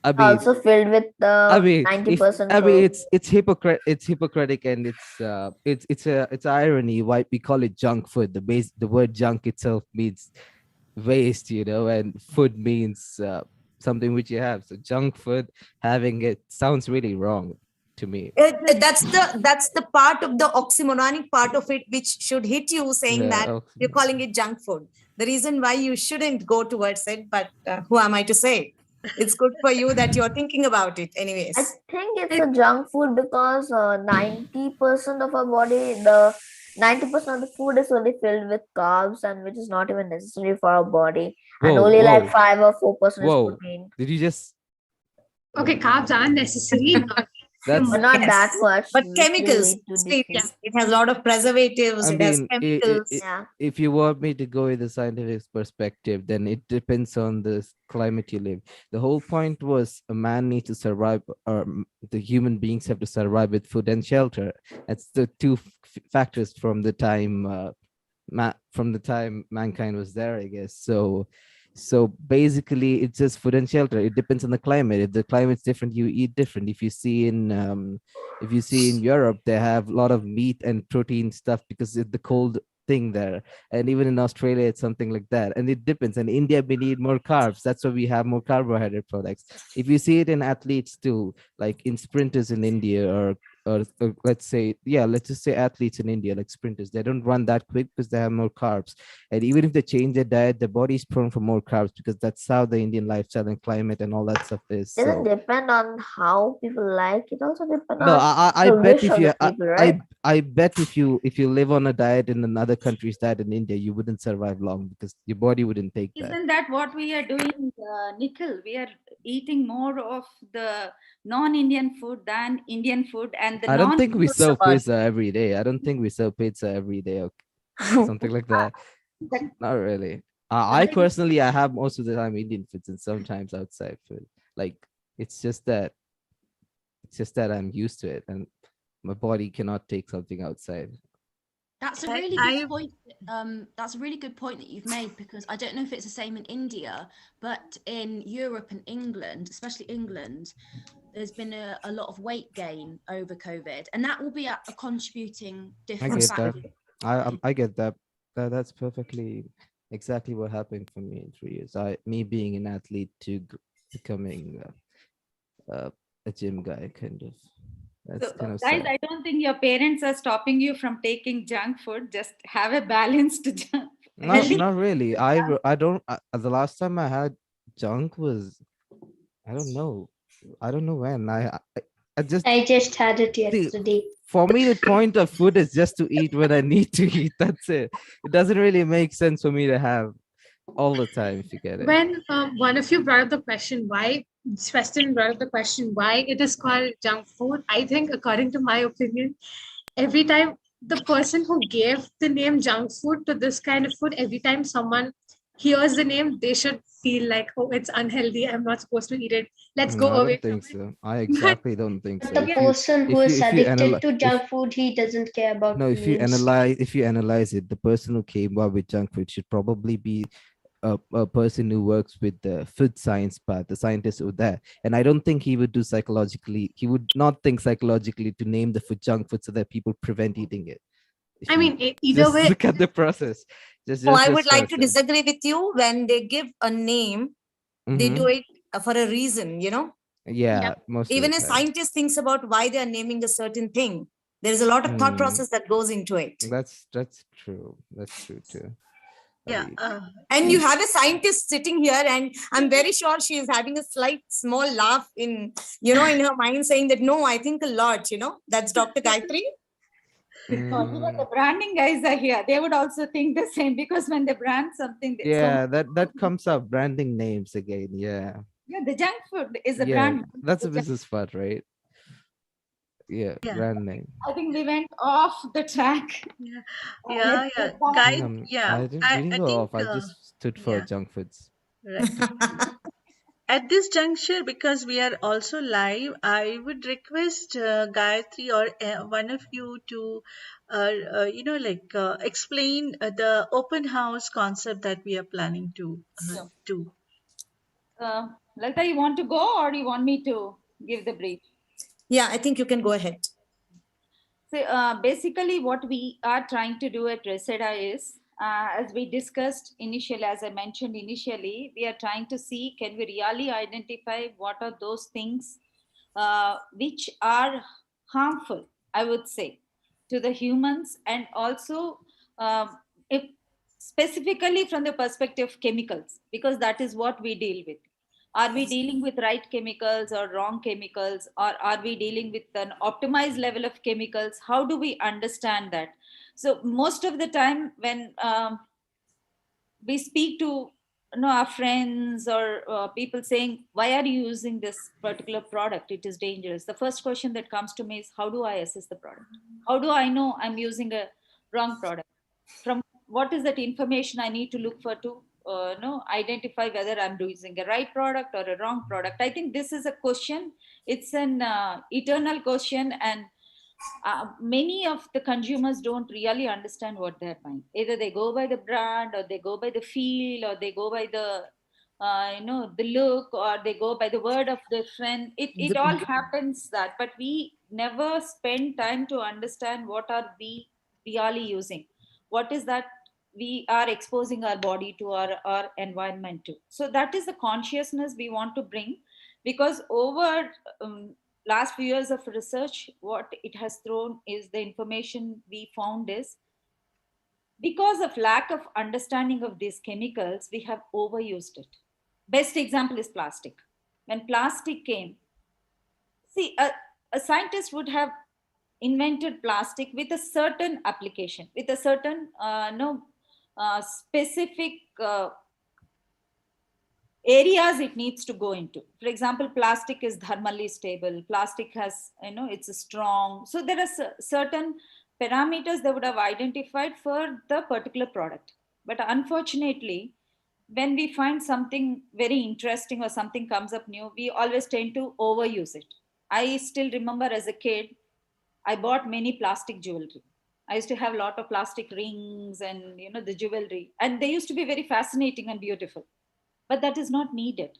I mean, Also filled with I the mean, 90% it's hypocritic, and it's irony why we call it junk food. The word junk itself means waste, and food means something which you have. So junk food, having it sounds really wrong to me. That's the part of the oxymoronic part of it which should hit you, saying that you're calling it junk food. The reason why you shouldn't go towards it, but who am I to say? It's good for you that you're thinking about it anyways. I think it's a junk food because 90% of our body, the 90% of the food is only filled with carbs, and which is not even necessary for our body. And only like 5 or 4% is protein. Did you just Okay, carbs are necessary. That's not that much. But chemicals, it has a lot of preservatives, I it has mean, chemicals. if you want me to go with the scientific perspective, then it depends on the climate you live. The whole point was a man needs to survive, or the human beings have to survive with food and shelter. That's the two factors from the time mankind was there, I guess. So basically, it's just food and shelter. It depends on the climate. If the climate's different, you eat different. If you see in Europe, they have a lot of meat and protein stuff because it's the cold thing there. And even in Australia, it's something like that. And it depends. And India, we need more carbs. That's why we have more carbohydrate products. If you see it in athletes too, like in sprinters in India, or let's just say athletes in India, like sprinters, they don't run that quick because they have more carbs. And even if they change their diet, the body is prone for more carbs because that's how the Indian lifestyle and climate and all that stuff is. Doesn't depend on how people like it. Also depend No, on I the bet wish if of you the people, right? I bet if you live on a diet in another country's diet in India, you wouldn't survive long because your body wouldn't take that. Isn't that what we are doing, Nikhil? We are eating more of the non-Indian food than Indian food, and the I don't think we serve about- pizza every day. I don't think we serve pizza every day. Okay. Something like that. Not really. I personally, I have most of the time Indian foods and sometimes outside food. Like it's just that I'm used to it, and my body cannot take something outside. That's a really good point. That's a really good point that you've made, because I don't know if it's the same in India, but in Europe and England, especially England, there's been a lot of weight gain over COVID, and that will be a contributing I different get factor. that. I get that. That's perfectly exactly what happened for me in 3 years. Me being an athlete to becoming a gym guy, kind of. That's So, kind of guys, sad. I don't think your parents are stopping you from taking junk food. Just have a balanced junk. Not really. I don't. The last time I had junk was, I don't know. I don't know when. I just had it see, yesterday. for me, the point of food is just to eat when I need to eat. That's it. It doesn't really make sense for me to have all the time, if you get it. When one of you brought up the question why, Sweston brought up the question why it is called junk food, I think, according to my opinion, every time the person who gave the name junk food to this kind of food, every time someone hears the name, they should feel like, oh, it's unhealthy. I'm not supposed to eat it. Let's No, go I away don't from think it. so. I But exactly don't think so. The person who is If you addicted analyze, to junk food, he doesn't care about no, names. if you analyze it, the person who came up with junk food should probably be a person who works with the food science part, the scientist over there. And I don't think he would do psychologically. He would not think psychologically to name the food junk food so that people prevent eating it. If I you mean, either just way, look at the process, Oh, I would just like to process. disagree with you. When they give a name, they do it for a reason, you know. Yeah, most of the Even a time. scientist thinks about why they are naming a certain thing. There is a lot of thought process that goes into it. That's true. That's true too. Yeah. And you have a scientist sitting here, and I'm very sure she is having a slight small laugh in, you know, in her mind, saying that, no, I think a lot, you know. That's Dr. Gayatri. No, even the branding guys are here. They would also think the same, because when they brand something, Yeah, that comes up, branding names again. Yeah. yeah, the junk food is a Yeah, brand. that's a business part, right? Yeah, brand name. I think we went off the track. Yeah, yeah. I didn't I really go think, off. I just stood for junk foods. right. At this juncture, because we are also live, I would request Gayatri or one of you to, explain the open house concept that we are planning to do. Lalitha, you want to go or you want me to give the brief? Yeah, I think you can go ahead. So basically what we are trying to do at Reseda is, as we discussed initially, as I mentioned initially, we are trying to see, can we really identify what are those things which are harmful, I would say, to the humans, and also if specifically from the perspective of chemicals, because that is what we deal with. Are we dealing with right chemicals or wrong chemicals, or are we dealing with an optimized level of chemicals? How do we understand that? So most of the time when we speak to our friends or people saying, why are you using this particular product, it is dangerous, the first question that comes to me is, how do I assess the product? How do I know I'm using a wrong product? From what is that information I need to look for to identify whether I'm using a right product or a wrong product? I think this is a question. It's an eternal question, and many of the consumers don't really understand what they're buying. Either they go by the brand, or they go by the feel, or they go by the the look, or they go by the word of their friend. It all happens that, but we never spend time to understand what are we really using, what is that we are exposing our body to, our environment to. So that is the consciousness we want to bring, because over last few years of research, what it has thrown is, the information we found is, because of lack of understanding of these chemicals, we have overused it. Best example is plastic. When plastic came, see, a scientist would have invented plastic with a certain application, with a certain specific areas it needs to go into. For example, plastic is thermally stable, plastic has, it's a strong, so there are certain parameters they would have identified for the particular product. But unfortunately, when we find something very interesting or something comes up new, we always tend to overuse it. I still remember as a kid, I bought many plastic jewelry. I used to have a lot of plastic rings and the jewelry, and they used to be very fascinating and beautiful, but that is not needed.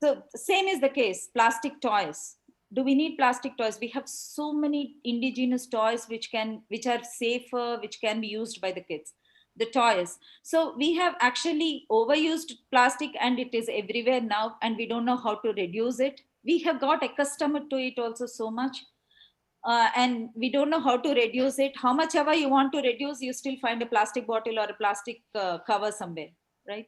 So same is the case, plastic toys. Do we need plastic toys? We have so many indigenous toys which are safer, which can be used by the kids. The toys. So we have actually overused plastic, and it is everywhere now, and we don't know how to reduce it. we have got accustomed to it also so much. And we don't know how to reduce it. How much ever you want to reduce, you still find a plastic bottle or a plastic cover somewhere, right?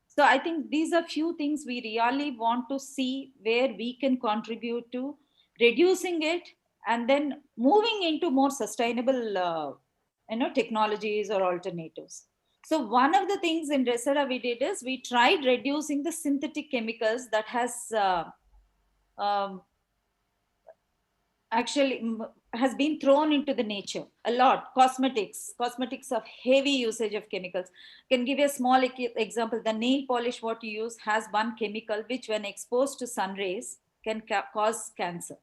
So I think these are few things we really want to see where we can contribute to reducing it, and then moving into more sustainable technologies or alternatives. So one of the things in Reseda we did is we tried reducing the synthetic chemicals that has um, actually has been thrown into the nature a lot. Cosmetics of heavy usage of chemicals. Can give you a small example. The nail polish what you use has one chemical which when exposed to sun rays can cause cancer.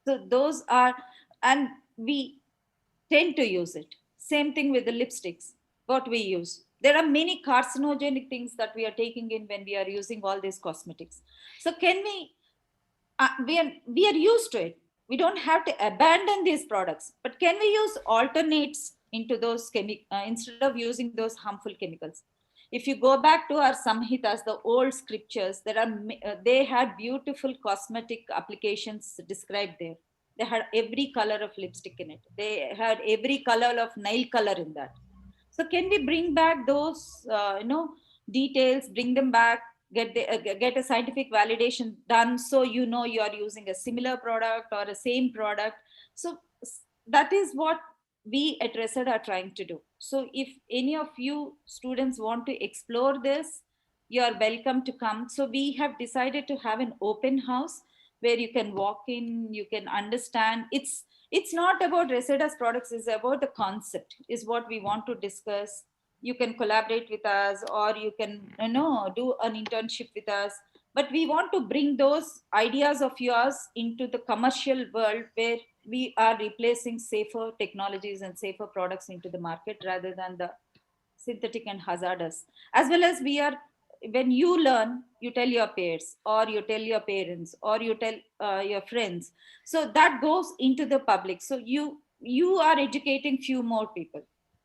So those are, and we tend to use it. Same thing with the lipsticks what we use. There are many carcinogenic things that we are taking in when we are using all these cosmetics. So can we are used to it. We don't have to abandon these products, but can we use alternates into those instead of using those harmful chemicals? If you go back to our samhitas, the old scriptures, they had beautiful cosmetic applications described there. They had every color of lipstick in it. They had every color of nail color in that. So can we bring back those details, bring them back, get a scientific validation done, so you know you are using a similar product or a same product. So that is what we at Reseda are trying to do. So if any of you students want to explore this, you are welcome to come. So we have decided to have an open house where you can walk in, you can understand. It's not about Reseda's products, it's about the concept is what we want to discuss. You can collaborate with us, or you can do an internship with us, but we want to bring those ideas of yours into the commercial world where we are replacing safer technologies and safer products into the market rather than the synthetic and hazardous. As well as we are, when you learn, you tell your peers or you tell your parents or you tell your friends, so that goes into the public. So you are educating few more people.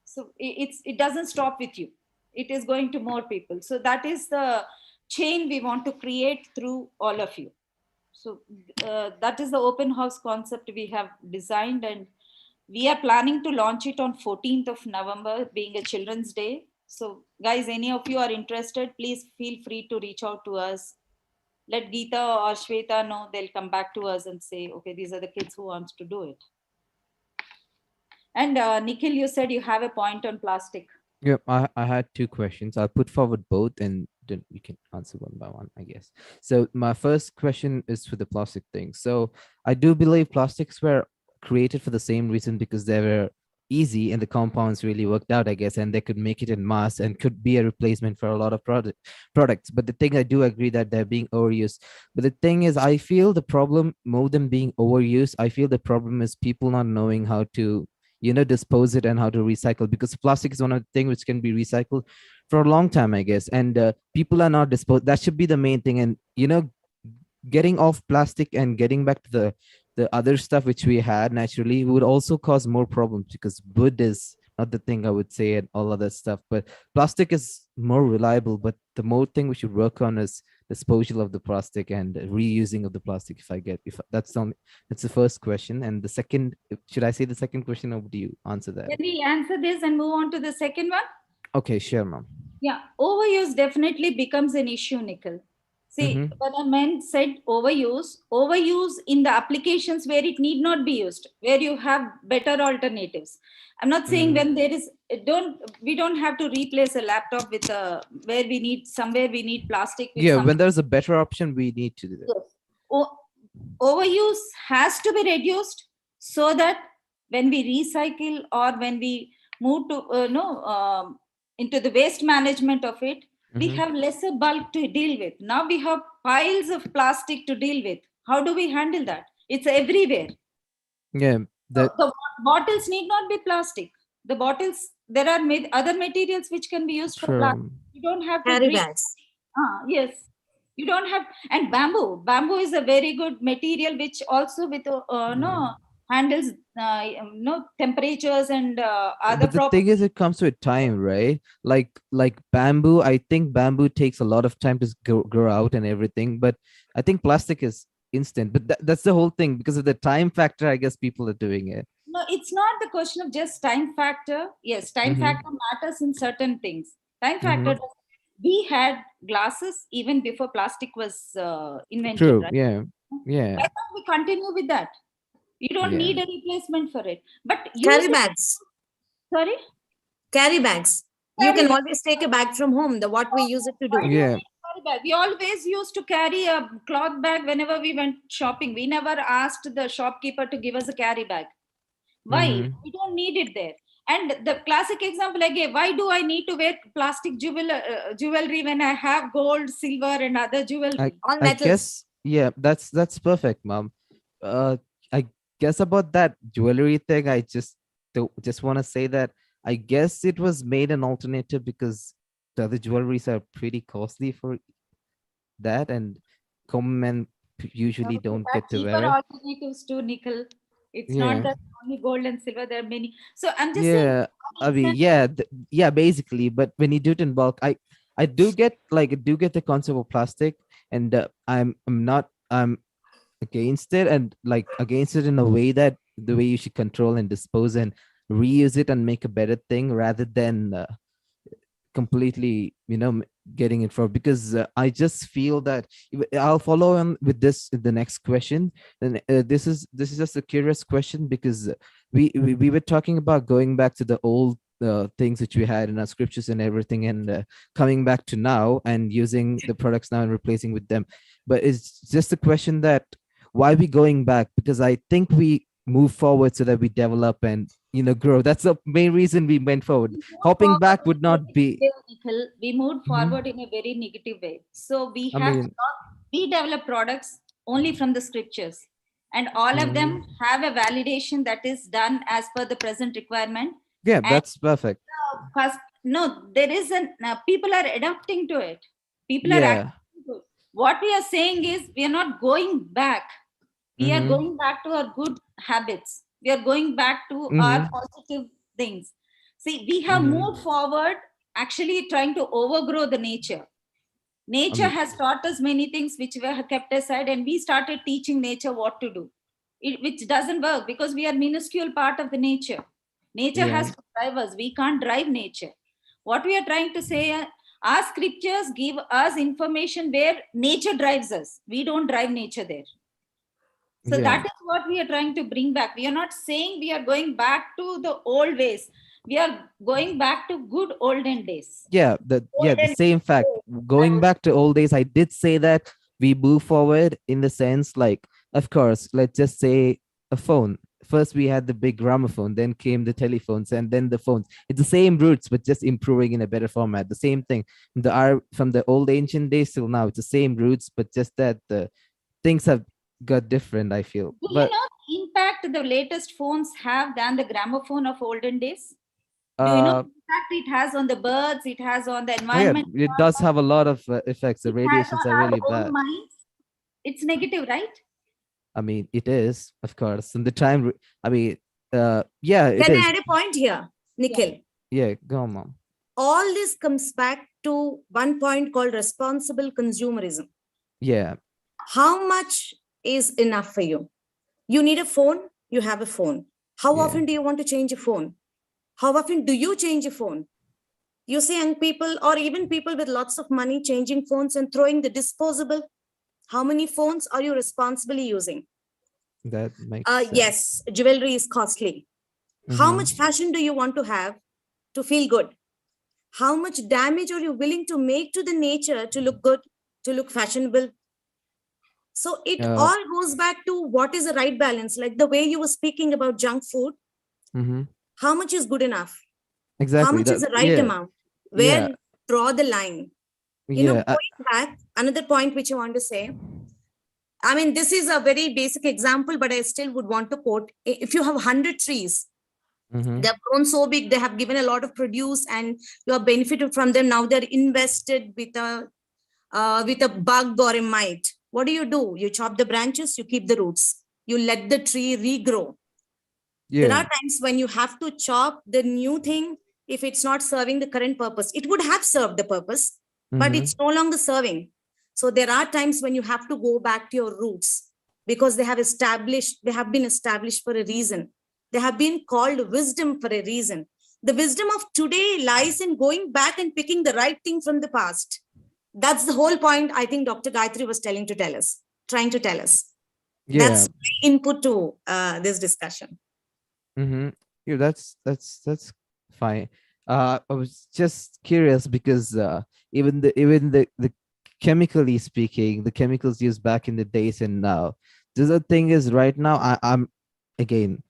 So it doesn't stop with you, it is going to more people. So that is the chain we want to create through all of you. So that is the open house concept we have designed, and we are planning to launch it on 14th of November, being a Children's Day. So guys, any of you are interested, please feel free to reach out to us. Let Geeta or Shweta know, they'll come back to us and say, okay, these are the kids who wants to do it. And Nikhil, you said you have a point on plastic. Yeah, I had two questions. I'll put forward both and then you can answer one by one, I guess. So my first question is for the plastic thing. So I do believe plastics were created for the same reason, because they were easy and the compounds really worked out, I guess, and they could make it in mass and could be a replacement for a lot of products. But the thing, I do agree that they're being overused. But the thing is, I feel the problem more than being overused, I feel the problem is people not knowing how to dispose it and how to recycle, because plastic is one of the things which can be recycled for a long time, I guess, and people are not disposed. That should be the main thing. And getting off plastic and getting back to the other stuff which we had naturally would also cause more problems, because wood is not the thing, I would say, and all other stuff. But plastic is more reliable. But the more thing we should work on is disposal of the plastic and reusing of the plastic. If that's the first question. And the second, should I say the second question, or do you answer that? Can we answer this and move on to the second one? Okay, sure, ma'am. Yeah, overuse definitely becomes an issue, Nikhil. See, when I meant said overuse in the applications where it need not be used, where you have better alternatives. I'm not saying when there is, we don't have to replace a laptop with where we need plastic. Yeah, when there's a better option, we need to do that. Yes. Overuse has to be reduced, so that when we recycle or when we move to into the waste management of it, we have lesser bulk to deal with. Now we have piles of plastic to deal with. How do we handle that? It's everywhere. Yeah. The bottles need not be plastic. The bottles, there are other materials which can be used for plastic. You don't have to carry bags. Yes. You don't have, and bamboo is a very good material which also with handles temperatures and other but the thing is, it comes with time, right? Like bamboo, I think bamboo takes a lot of time to grow out and everything. But I think plastic is instant, but that's the whole thing. Because of the time factor, I guess people are doing it. No, it's not the question of just time factor. Yes, time factor matters in certain things. Time factor, we had glasses even before plastic was invented, True. right? Yeah. Yeah. Why can't we continue with that? You don't Yeah. need a replacement for it. But Carry bags. Sorry? Carry bags. You can always take a bag from home, the what we use it to do. Yeah. We always used to carry a cloth bag whenever we went shopping. We never asked the shopkeeper to give us a carry bag. Why? We don't need it there. And the classic example I gave, why do I need to wear plastic jewelry when I have gold, silver, and other jewelry? I guess, yeah, that's perfect, Mom. I guess about that jewelry thing, I just want to say that I guess it was made an alternative because the other jewelries are pretty costly for that, and common men usually don't get to wear Cheaper it. alternatives to nickel. It's not that only gold and silver, there are many. So I'm just saying. Yeah, I mean, yeah, basically. But when you do it in bulk, I do get the concept of plastic, and I'm against it, and like against it in a way that the way you should control and dispose and reuse it and make a better thing rather than completely getting it for, because I just feel that I'll follow on with this in the next question. And this is just a curious question, because we were talking about going back to the old things which we had in our scriptures and everything, and coming back to now and using the products now and replacing with them. But it's just a question that why we going back, because I think we move forward so that we develop and grow. That's the main reason we went forward. Hopping back would not be. We moved forward in a very negative way. So we develop products only from the scriptures, and all of them have a validation that is done as per the present requirement. Yeah, that's perfect. There is people are adapting to it. People are Yeah. What we are saying is we are not going back. We are going back to our good habits. We are going back to our positive things. See, we have moved forward, actually trying to overgrow the nature. Nature has taught us many things which were kept aside, and we started teaching nature what to do, which doesn't work because we are minuscule part of the nature. Nature has to drive us. We can't drive nature. What we are trying to say, our scriptures give us information where nature drives us. We don't drive nature there. So that is what we are trying to bring back. We are not saying we are going back to the old ways. We are going back to good olden days. Yeah, the same fact. Going back to old days, I did say that we move forward in the sense, like, of course, let's just say a phone. First we had the big gramophone, then came the telephones, and then the phones. It's the same roots, but just improving in a better format. The same thing. From the old ancient days till now, it's the same roots, but just that the things have got different, I feel. Do you know the impact the latest phones have than the gramophone of olden days? Do you know the impact it has on the birds? It has on the environment. Yeah, it does have a lot of effects. The radiations are really bad. It's negative, right? I mean, it is, of course. And the time, I mean, yeah, it is. Can I add a point here, Nikhil? Yeah, go on, Mom. All this comes back to one point called responsible consumerism. Yeah. How much is enough for you? You need a phone, you have a phone. How often do you want to change a phone? How often do you change a phone? You see young people or even people with lots of money changing phones and throwing the disposable. How many phones are you responsibly using? That makes sense. Yes, jewelry is costly. How much fashion do you want to have to feel good? How much damage are you willing to make to the nature to look good, to look fashionable? So it all goes back to what is the right balance. Like the way you were speaking about junk food, how much is good enough? Exactly. How much is the right amount? Where draw the line? Going back, another point which I want to say, I mean, this is a very basic example, but I still would want to quote, if you have 100 trees, they have grown so big, they have given a lot of produce and you have benefited from them. Now they're invested with a bug or a mite. What do? You chop the branches, you keep the roots, you let the tree regrow. There are times when you have to chop the new thing if it's not serving the current purpose. It would have served the purpose, but it's no longer serving. So there are times when you have to go back to your roots because they have been established for a reason. They have been called wisdom for a reason. The wisdom of today lies in going back and picking the right thing from the past. That's the whole point I think Dr. Gayatri was trying to tell us. Yeah. That's input to this discussion. Yeah, that's fine. I was just curious because even the chemically speaking, the chemicals used back in the days and now, the other thing is right now I'm again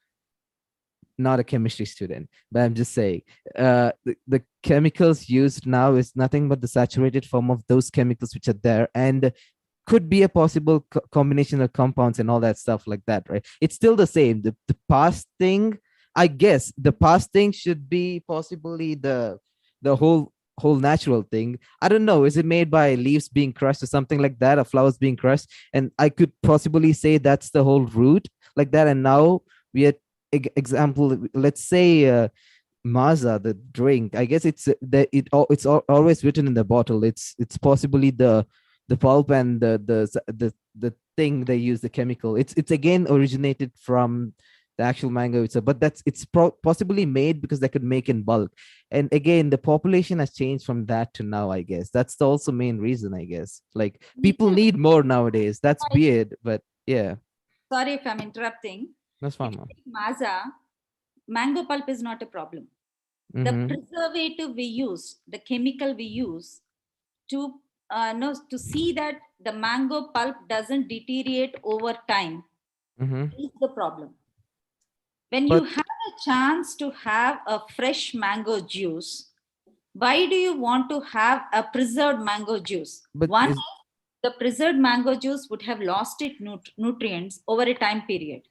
not a chemistry student, but I'm just saying the chemicals used now is nothing but the saturated form of those chemicals which are there, and could be a possible combination of compounds and all that stuff like that, right? It's still the same. The past thing, I guess the past thing should be possibly the whole natural thing. I don't know, is it made by leaves being crushed or something like that, or flowers being crushed? And I could possibly say that's the whole root like that. And now we are example, let's say Maza, the drink, I guess it's always written in the bottle. It's possibly the pulp and the thing they use, the chemical. It's again originated from the actual mango itself, but it's possibly made because they could make in bulk. And again, the population has changed from that to now. I guess that's the also main reason. I guess like people need more nowadays. That's weird, but yeah. Sorry if I'm interrupting. That's fine, ma'am. Maza, mango pulp is not a problem. The preservative we use, the chemical we use to see that the mango pulp doesn't deteriorate over time is the problem. When you have a chance to have a fresh mango juice, why do you want to have a preserved mango juice? One, the preserved mango juice would have lost its nutrients over a time period.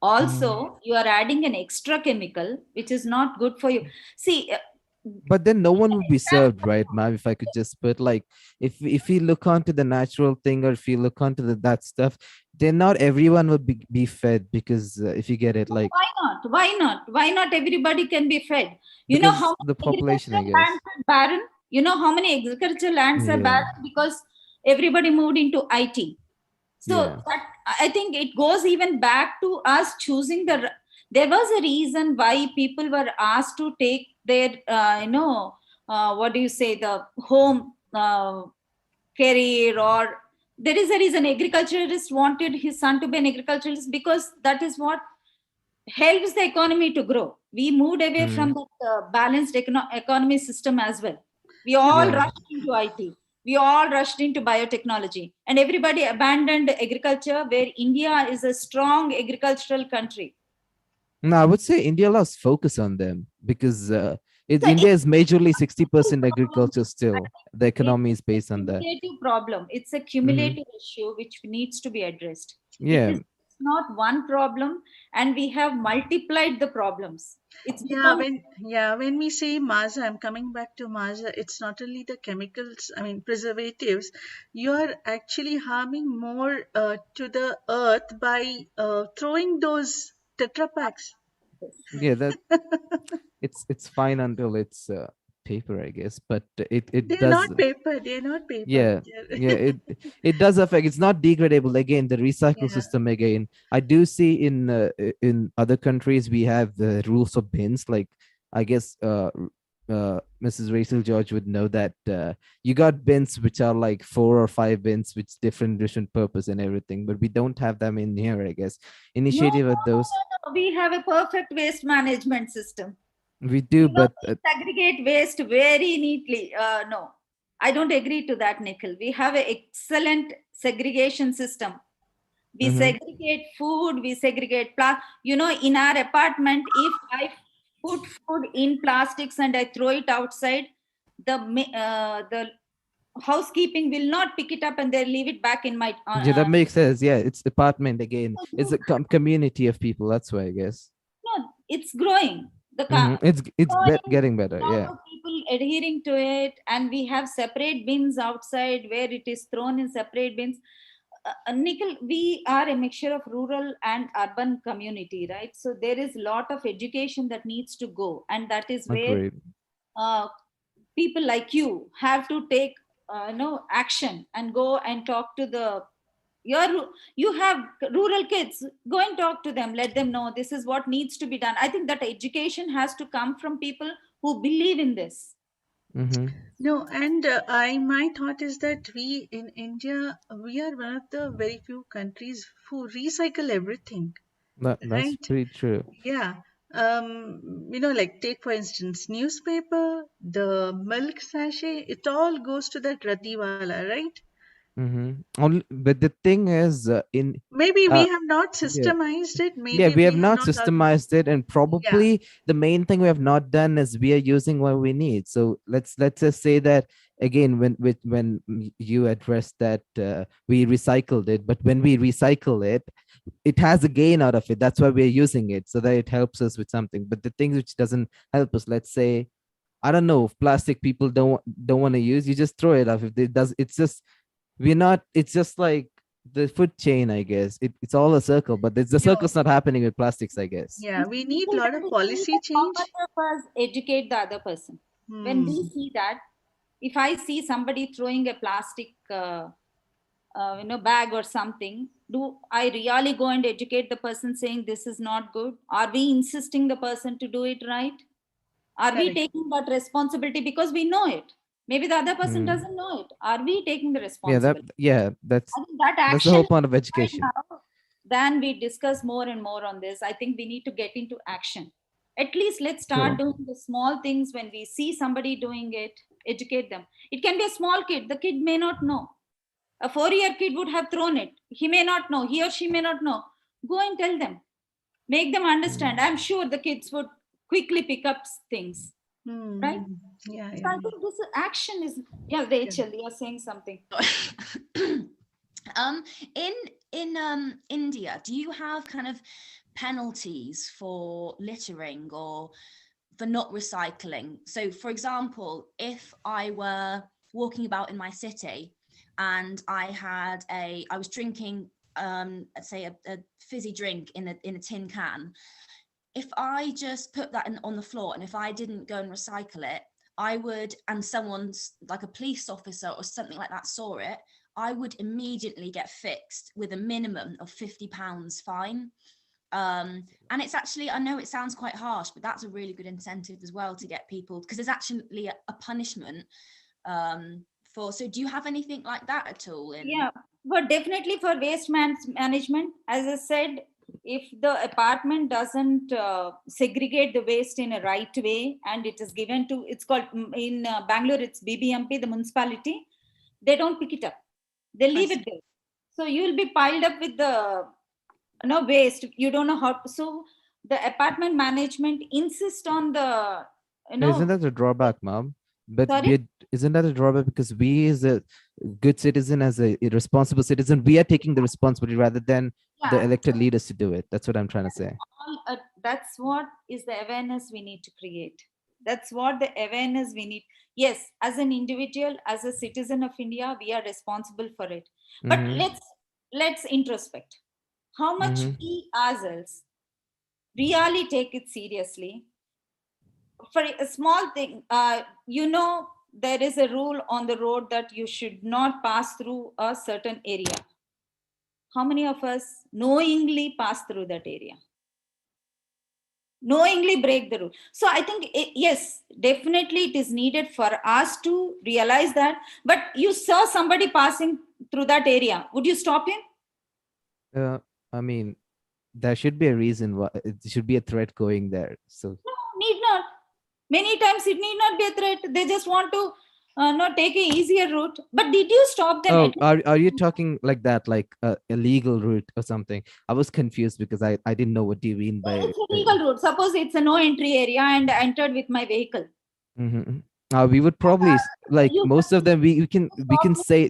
Also, you are adding an extra chemical, which is not good for you. See, but then no one would be served, right, ma'am? If I could just put like, if you look onto the natural thing, or if you look onto that stuff, then not everyone would be fed, because if you get it, like why not everybody can be fed? You because know how the population, I guess. lands are barren? You know how many agricultural lands are barren because everybody moved into IT. So that, I think it goes even back to us choosing there was a reason why people were asked to take their, what do you say, the home career, or there is a reason agriculturalist wanted his son to be an agriculturalist, because that is what helps the economy to grow. We moved away from the balanced economy system as well. We all rushed into IT. We all rushed into biotechnology, and everybody abandoned agriculture, where India is a strong agricultural country. No, I would say India lost focus on them, because India is majorly 60% agriculture still. The economy is based on that. It's a cumulative problem. It's a cumulative issue which needs to be addressed. Yeah. It is not one problem, and we have multiplied the problems. It's when we say Maza, I'm coming back to Maza. It's not only the chemicals, I mean preservatives. You're actually harming more to the earth by throwing those Tetra Packs. Yeah, that it's fine until it's paper, I guess, but it they're does not paper. They're not paper. Yeah, it does affect. It's not degradable. Again, the recycle system. Again, I do see in other countries we have the rules of bins. Like, I guess Mrs. Rachel George would know that you got bins which are like 4 or 5 bins with different purpose and everything, but we don't have them in here. I guess initiative of those. No, we have a perfect waste management system. We do, but segregate waste very neatly. No, I don't agree to that, Nikhil. We have an excellent segregation system. We segregate food, we segregate plastic. In our apartment, if I put food in plastics and I throw it outside, the housekeeping will not pick it up and they leave it back in my. Yeah, that makes sense. Yeah, it's apartment again. It's a community of people. That's why, I guess. No, it's growing. It's getting better. Yeah. People adhering to it, and we have separate bins outside where it is thrown in separate bins. Nikhil, we are a mixture of rural and urban community, right? So there is a lot of education that needs to go, and that is where people like you have to take action and go and talk to you have rural kids, go and talk to them, let them know this is what needs to be done. I think that education has to come from people who believe in this. No, and my thought is that we in India, we are one of the very few countries who recycle everything, That's right? pretty true. Yeah. Like take for instance, newspaper, the milk sachet, it all goes to that Ratiwala, right? Only, but the thing is, Maybe we uh, have not yeah, systemized it. yeah, Maybe we have we have not not. systemized it, and Yeah. probably the main thing we have not done is we are using what we need. So let's just say that again, when you addressed that we recycled it, but when we recycle it, it has a gain out of it. That's why we're using it, so that it helps us with something. But the things which doesn't help us, let's say, I don't know, if plastic people don't want to use, you just throw it off. If it does, it's just we're not. It's just like the food chain, I guess. It's all a circle, but the circle's not happening with plastics, I guess. Yeah, we need a lot of policy How change. much of us educate the other person? When we see that, if I see somebody throwing a plastic bag or something, do I really go and educate the person saying this is not good? Are we insisting the person to do it right? Are we taking that responsibility because we know it? Maybe the other person doesn't know it. Are we taking the responsibility? That's I think that that's the action whole point of right education. now, then we discuss more and more on this. I think we need to get into action. At least let's start True. doing the small things. When we see somebody doing it, educate them. It can be a small kid. The kid may not know. A 4-year kid would have thrown it. He may not know. He or she may not know. Go and tell them. Make them understand. I'm sure the kids would quickly pick up things. Right? Yeah, So I think this action is, yeah, Rachel, you're saying something. In India, do you have kind of penalties for littering or for not recycling? So for example, if I were walking about in my city and I was drinking let's say a fizzy drink in a tin can, if I just put that on the floor and if I didn't go and recycle it, I would, and someone's like a police officer or something like that saw it, I would immediately get fixed with a minimum of £50 fine. And it's actually, I know it sounds quite harsh, but that's a really good incentive as well to get people, because there's actually a punishment so do you have anything like that at all? Yeah, but definitely for waste management, as I said, if the apartment doesn't segregate the waste in a right way and it is given to, it's called in Bangalore, it's BBMP, the municipality, they don't pick it up. They leave it there. So you will be piled up with the waste. You don't know how to, so the apartment management insist on the, Isn't that a drawback, Mom? But isn't that a drawback because we as a good citizen, as a responsible citizen, we are taking the responsibility rather than the elected leaders to do it. That's what I'm trying to say. That's what is the awareness we need to create. That's what the awareness we need. Yes, as an individual, as a citizen of India, we are responsible for it. But let's introspect. How much we ourselves really take it seriously. For a small thing, there is a rule on the road that you should not pass through a certain area. How many of us knowingly pass through that area? Knowingly break the rule. So I think, yes, definitely it is needed for us to realize that. But you saw somebody passing through that area. Would you stop him? I mean, there should be a reason why it should be a threat going there. So no, need not. Many times it need not be a threat. They just want to not take an easier route. But did you stop them? Oh, are you talking like that, like a illegal route or something? I was confused because I didn't know what do you mean by it's a legal route. Suppose it's a no entry area and I entered with my vehicle. We would probably like most of them. We can say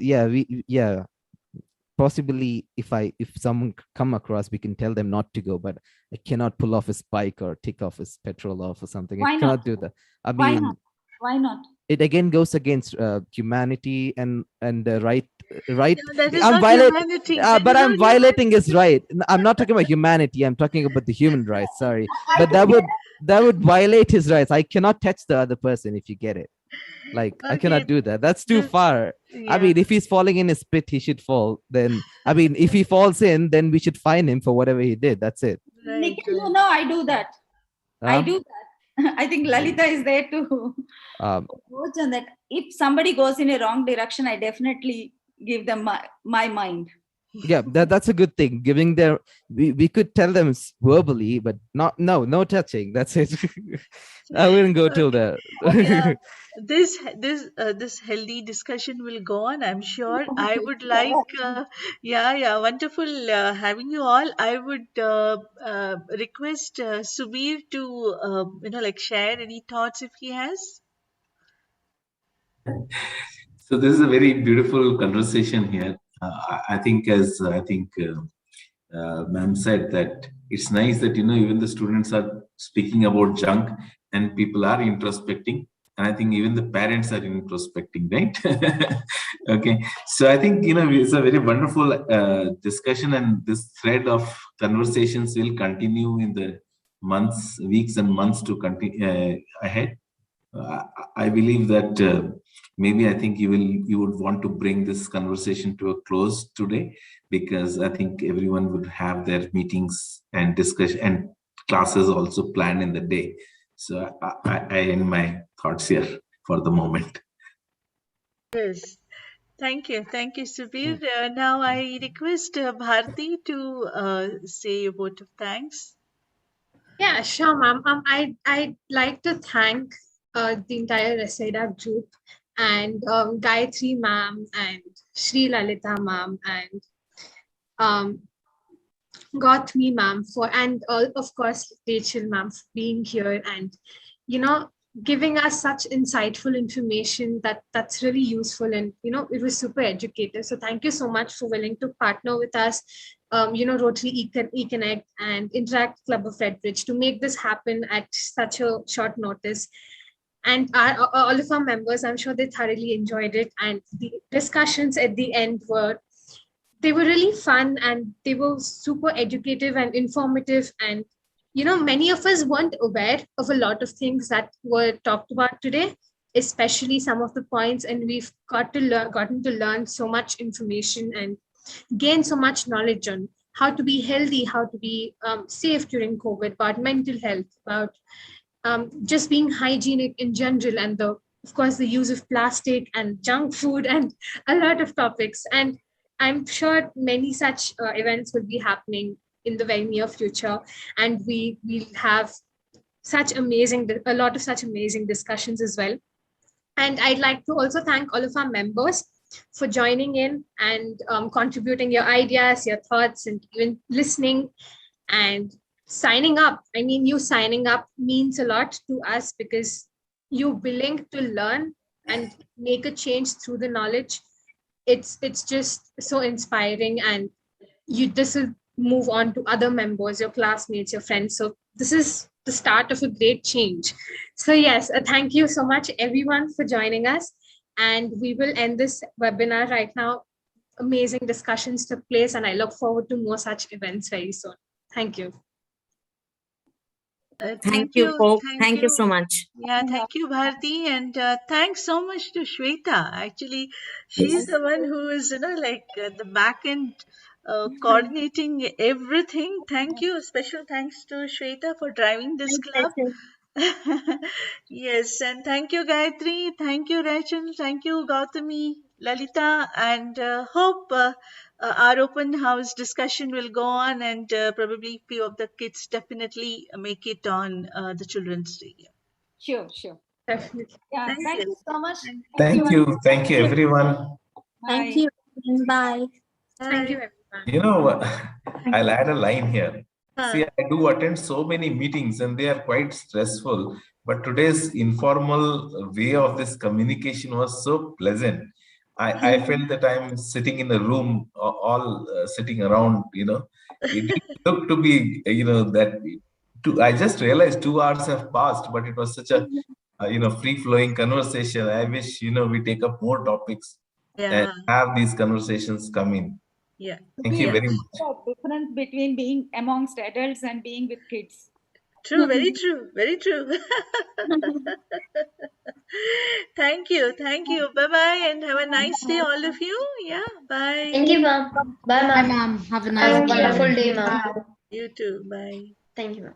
possibly if someone come across, we can tell them not to go, but I cannot pull off his bike or take off his petrol off or something. Why I cannot not do that. I Why mean, not? Why not? It again goes against humanity and the right. That is I'm not violating, humanity. but I'm violating his right. I'm not talking about humanity. I'm talking about the human rights. Sorry, but that would violate his rights. I cannot touch the other person, if you get it. Like, I Okay, cannot do that. That's too this, far. I yeah. mean, if he's falling in his pit, he should fall. Then, I mean, if he falls in, then we should fine him for whatever he did. That's it. Right, Nikhil, right. no, I do that. I do that. I think Lalitha is there to coach on that. If somebody goes in a wrong direction, I definitely give them my mind. Yeah, that's a good thing. Giving them, we could tell them verbally, but no touching. That's it. I wouldn't go till there. Yeah, this healthy discussion will go on, I'm sure. I would like, yeah, wonderful having you all. I would request Subir to, like share any thoughts if he has. So this is a very beautiful conversation here. I think, as ma'am said, that it's nice that even the students are speaking about junk and people are introspecting, and I think even the parents are introspecting, right? Okay, so I think it's a very wonderful discussion, and this thread of conversations will continue in the weeks and months to continue ahead. I believe that maybe I think you would want to bring this conversation to a close today, because I think everyone would have their meetings and discussion and classes also planned in the day. So I end my thoughts here for the moment. Yes. Thank you, Subir. Now I request Bharti to say a vote of thanks. Yeah, sure, ma'am. I'd like to thank the entire Reseda group and Gayatri ma'am and Sri Lalitha ma'am and Gautami ma'am and of course Rachel ma'am for being here and giving us such insightful information that's really useful, and it was super educative. So thank you so much for willing to partner with us, Rotary E-Connect and Interact Club of Redbridge to make this happen at such a short notice. And all of our members, I'm sure they thoroughly enjoyed it, and the discussions at the end were really fun, and they were super educative and informative. And many of us weren't aware of a lot of things that were talked about today, especially some of the points, and we've gotten to learn so much information and gain so much knowledge on how to be healthy, how to be safe during COVID, about mental health, about just being hygienic in general, and of course the use of plastic and junk food and a lot of topics. And I'm sure many such events will be happening in the very near future, and we will have a lot of such amazing discussions as well. And I'd like to also thank all of our members for joining in and contributing your ideas, your thoughts, and even listening and signing up. I mean, you signing up means a lot to us, because you're willing to learn and make a change through the knowledge. It's just so inspiring, and this will move on to other members, your classmates, your friends. So this is the start of a great change. So yes, thank you so much everyone for joining us, and we will end this webinar right now. Amazing discussions took place, and I look forward to more such events very soon. Thank you. Thank you so much. Yeah, thank you, Bharti, and thanks so much to Shweta. Actually, she's Yes. the one who is, the back end coordinating everything. Thank you. Special thanks to Shweta for driving this club. Yes, and thank you, Gayatri. Thank you, Rachel. Thank you, Gautami, Lalita, and hope our open house discussion will go on, and probably few of the kids definitely make it on the children's day. Sure. Definitely. Yeah, thank you so much. Thank you, everyone. Thank you. Bye. Thank you, everyone. I'll add a line here. See, I do attend so many meetings and they are quite stressful, but today's informal way of this communication was so pleasant. I felt that I'm sitting in a room, all sitting around, it didn't look to be, I just realized 2 hours have passed, but it was such a, free-flowing conversation. I wish, we take up more topics and have these conversations come in. Yeah. Thank you very much. The difference between being amongst adults and being with kids. True, very true, very true. Thank you. Thank you. Bye-bye and have a nice day, all of you. Yeah, bye. Thank you, ma'am. Bye, ma'am. Bye, ma'am. Have a Have nice a day. wonderful day, ma'am. You too. Bye. Thank you, ma'am.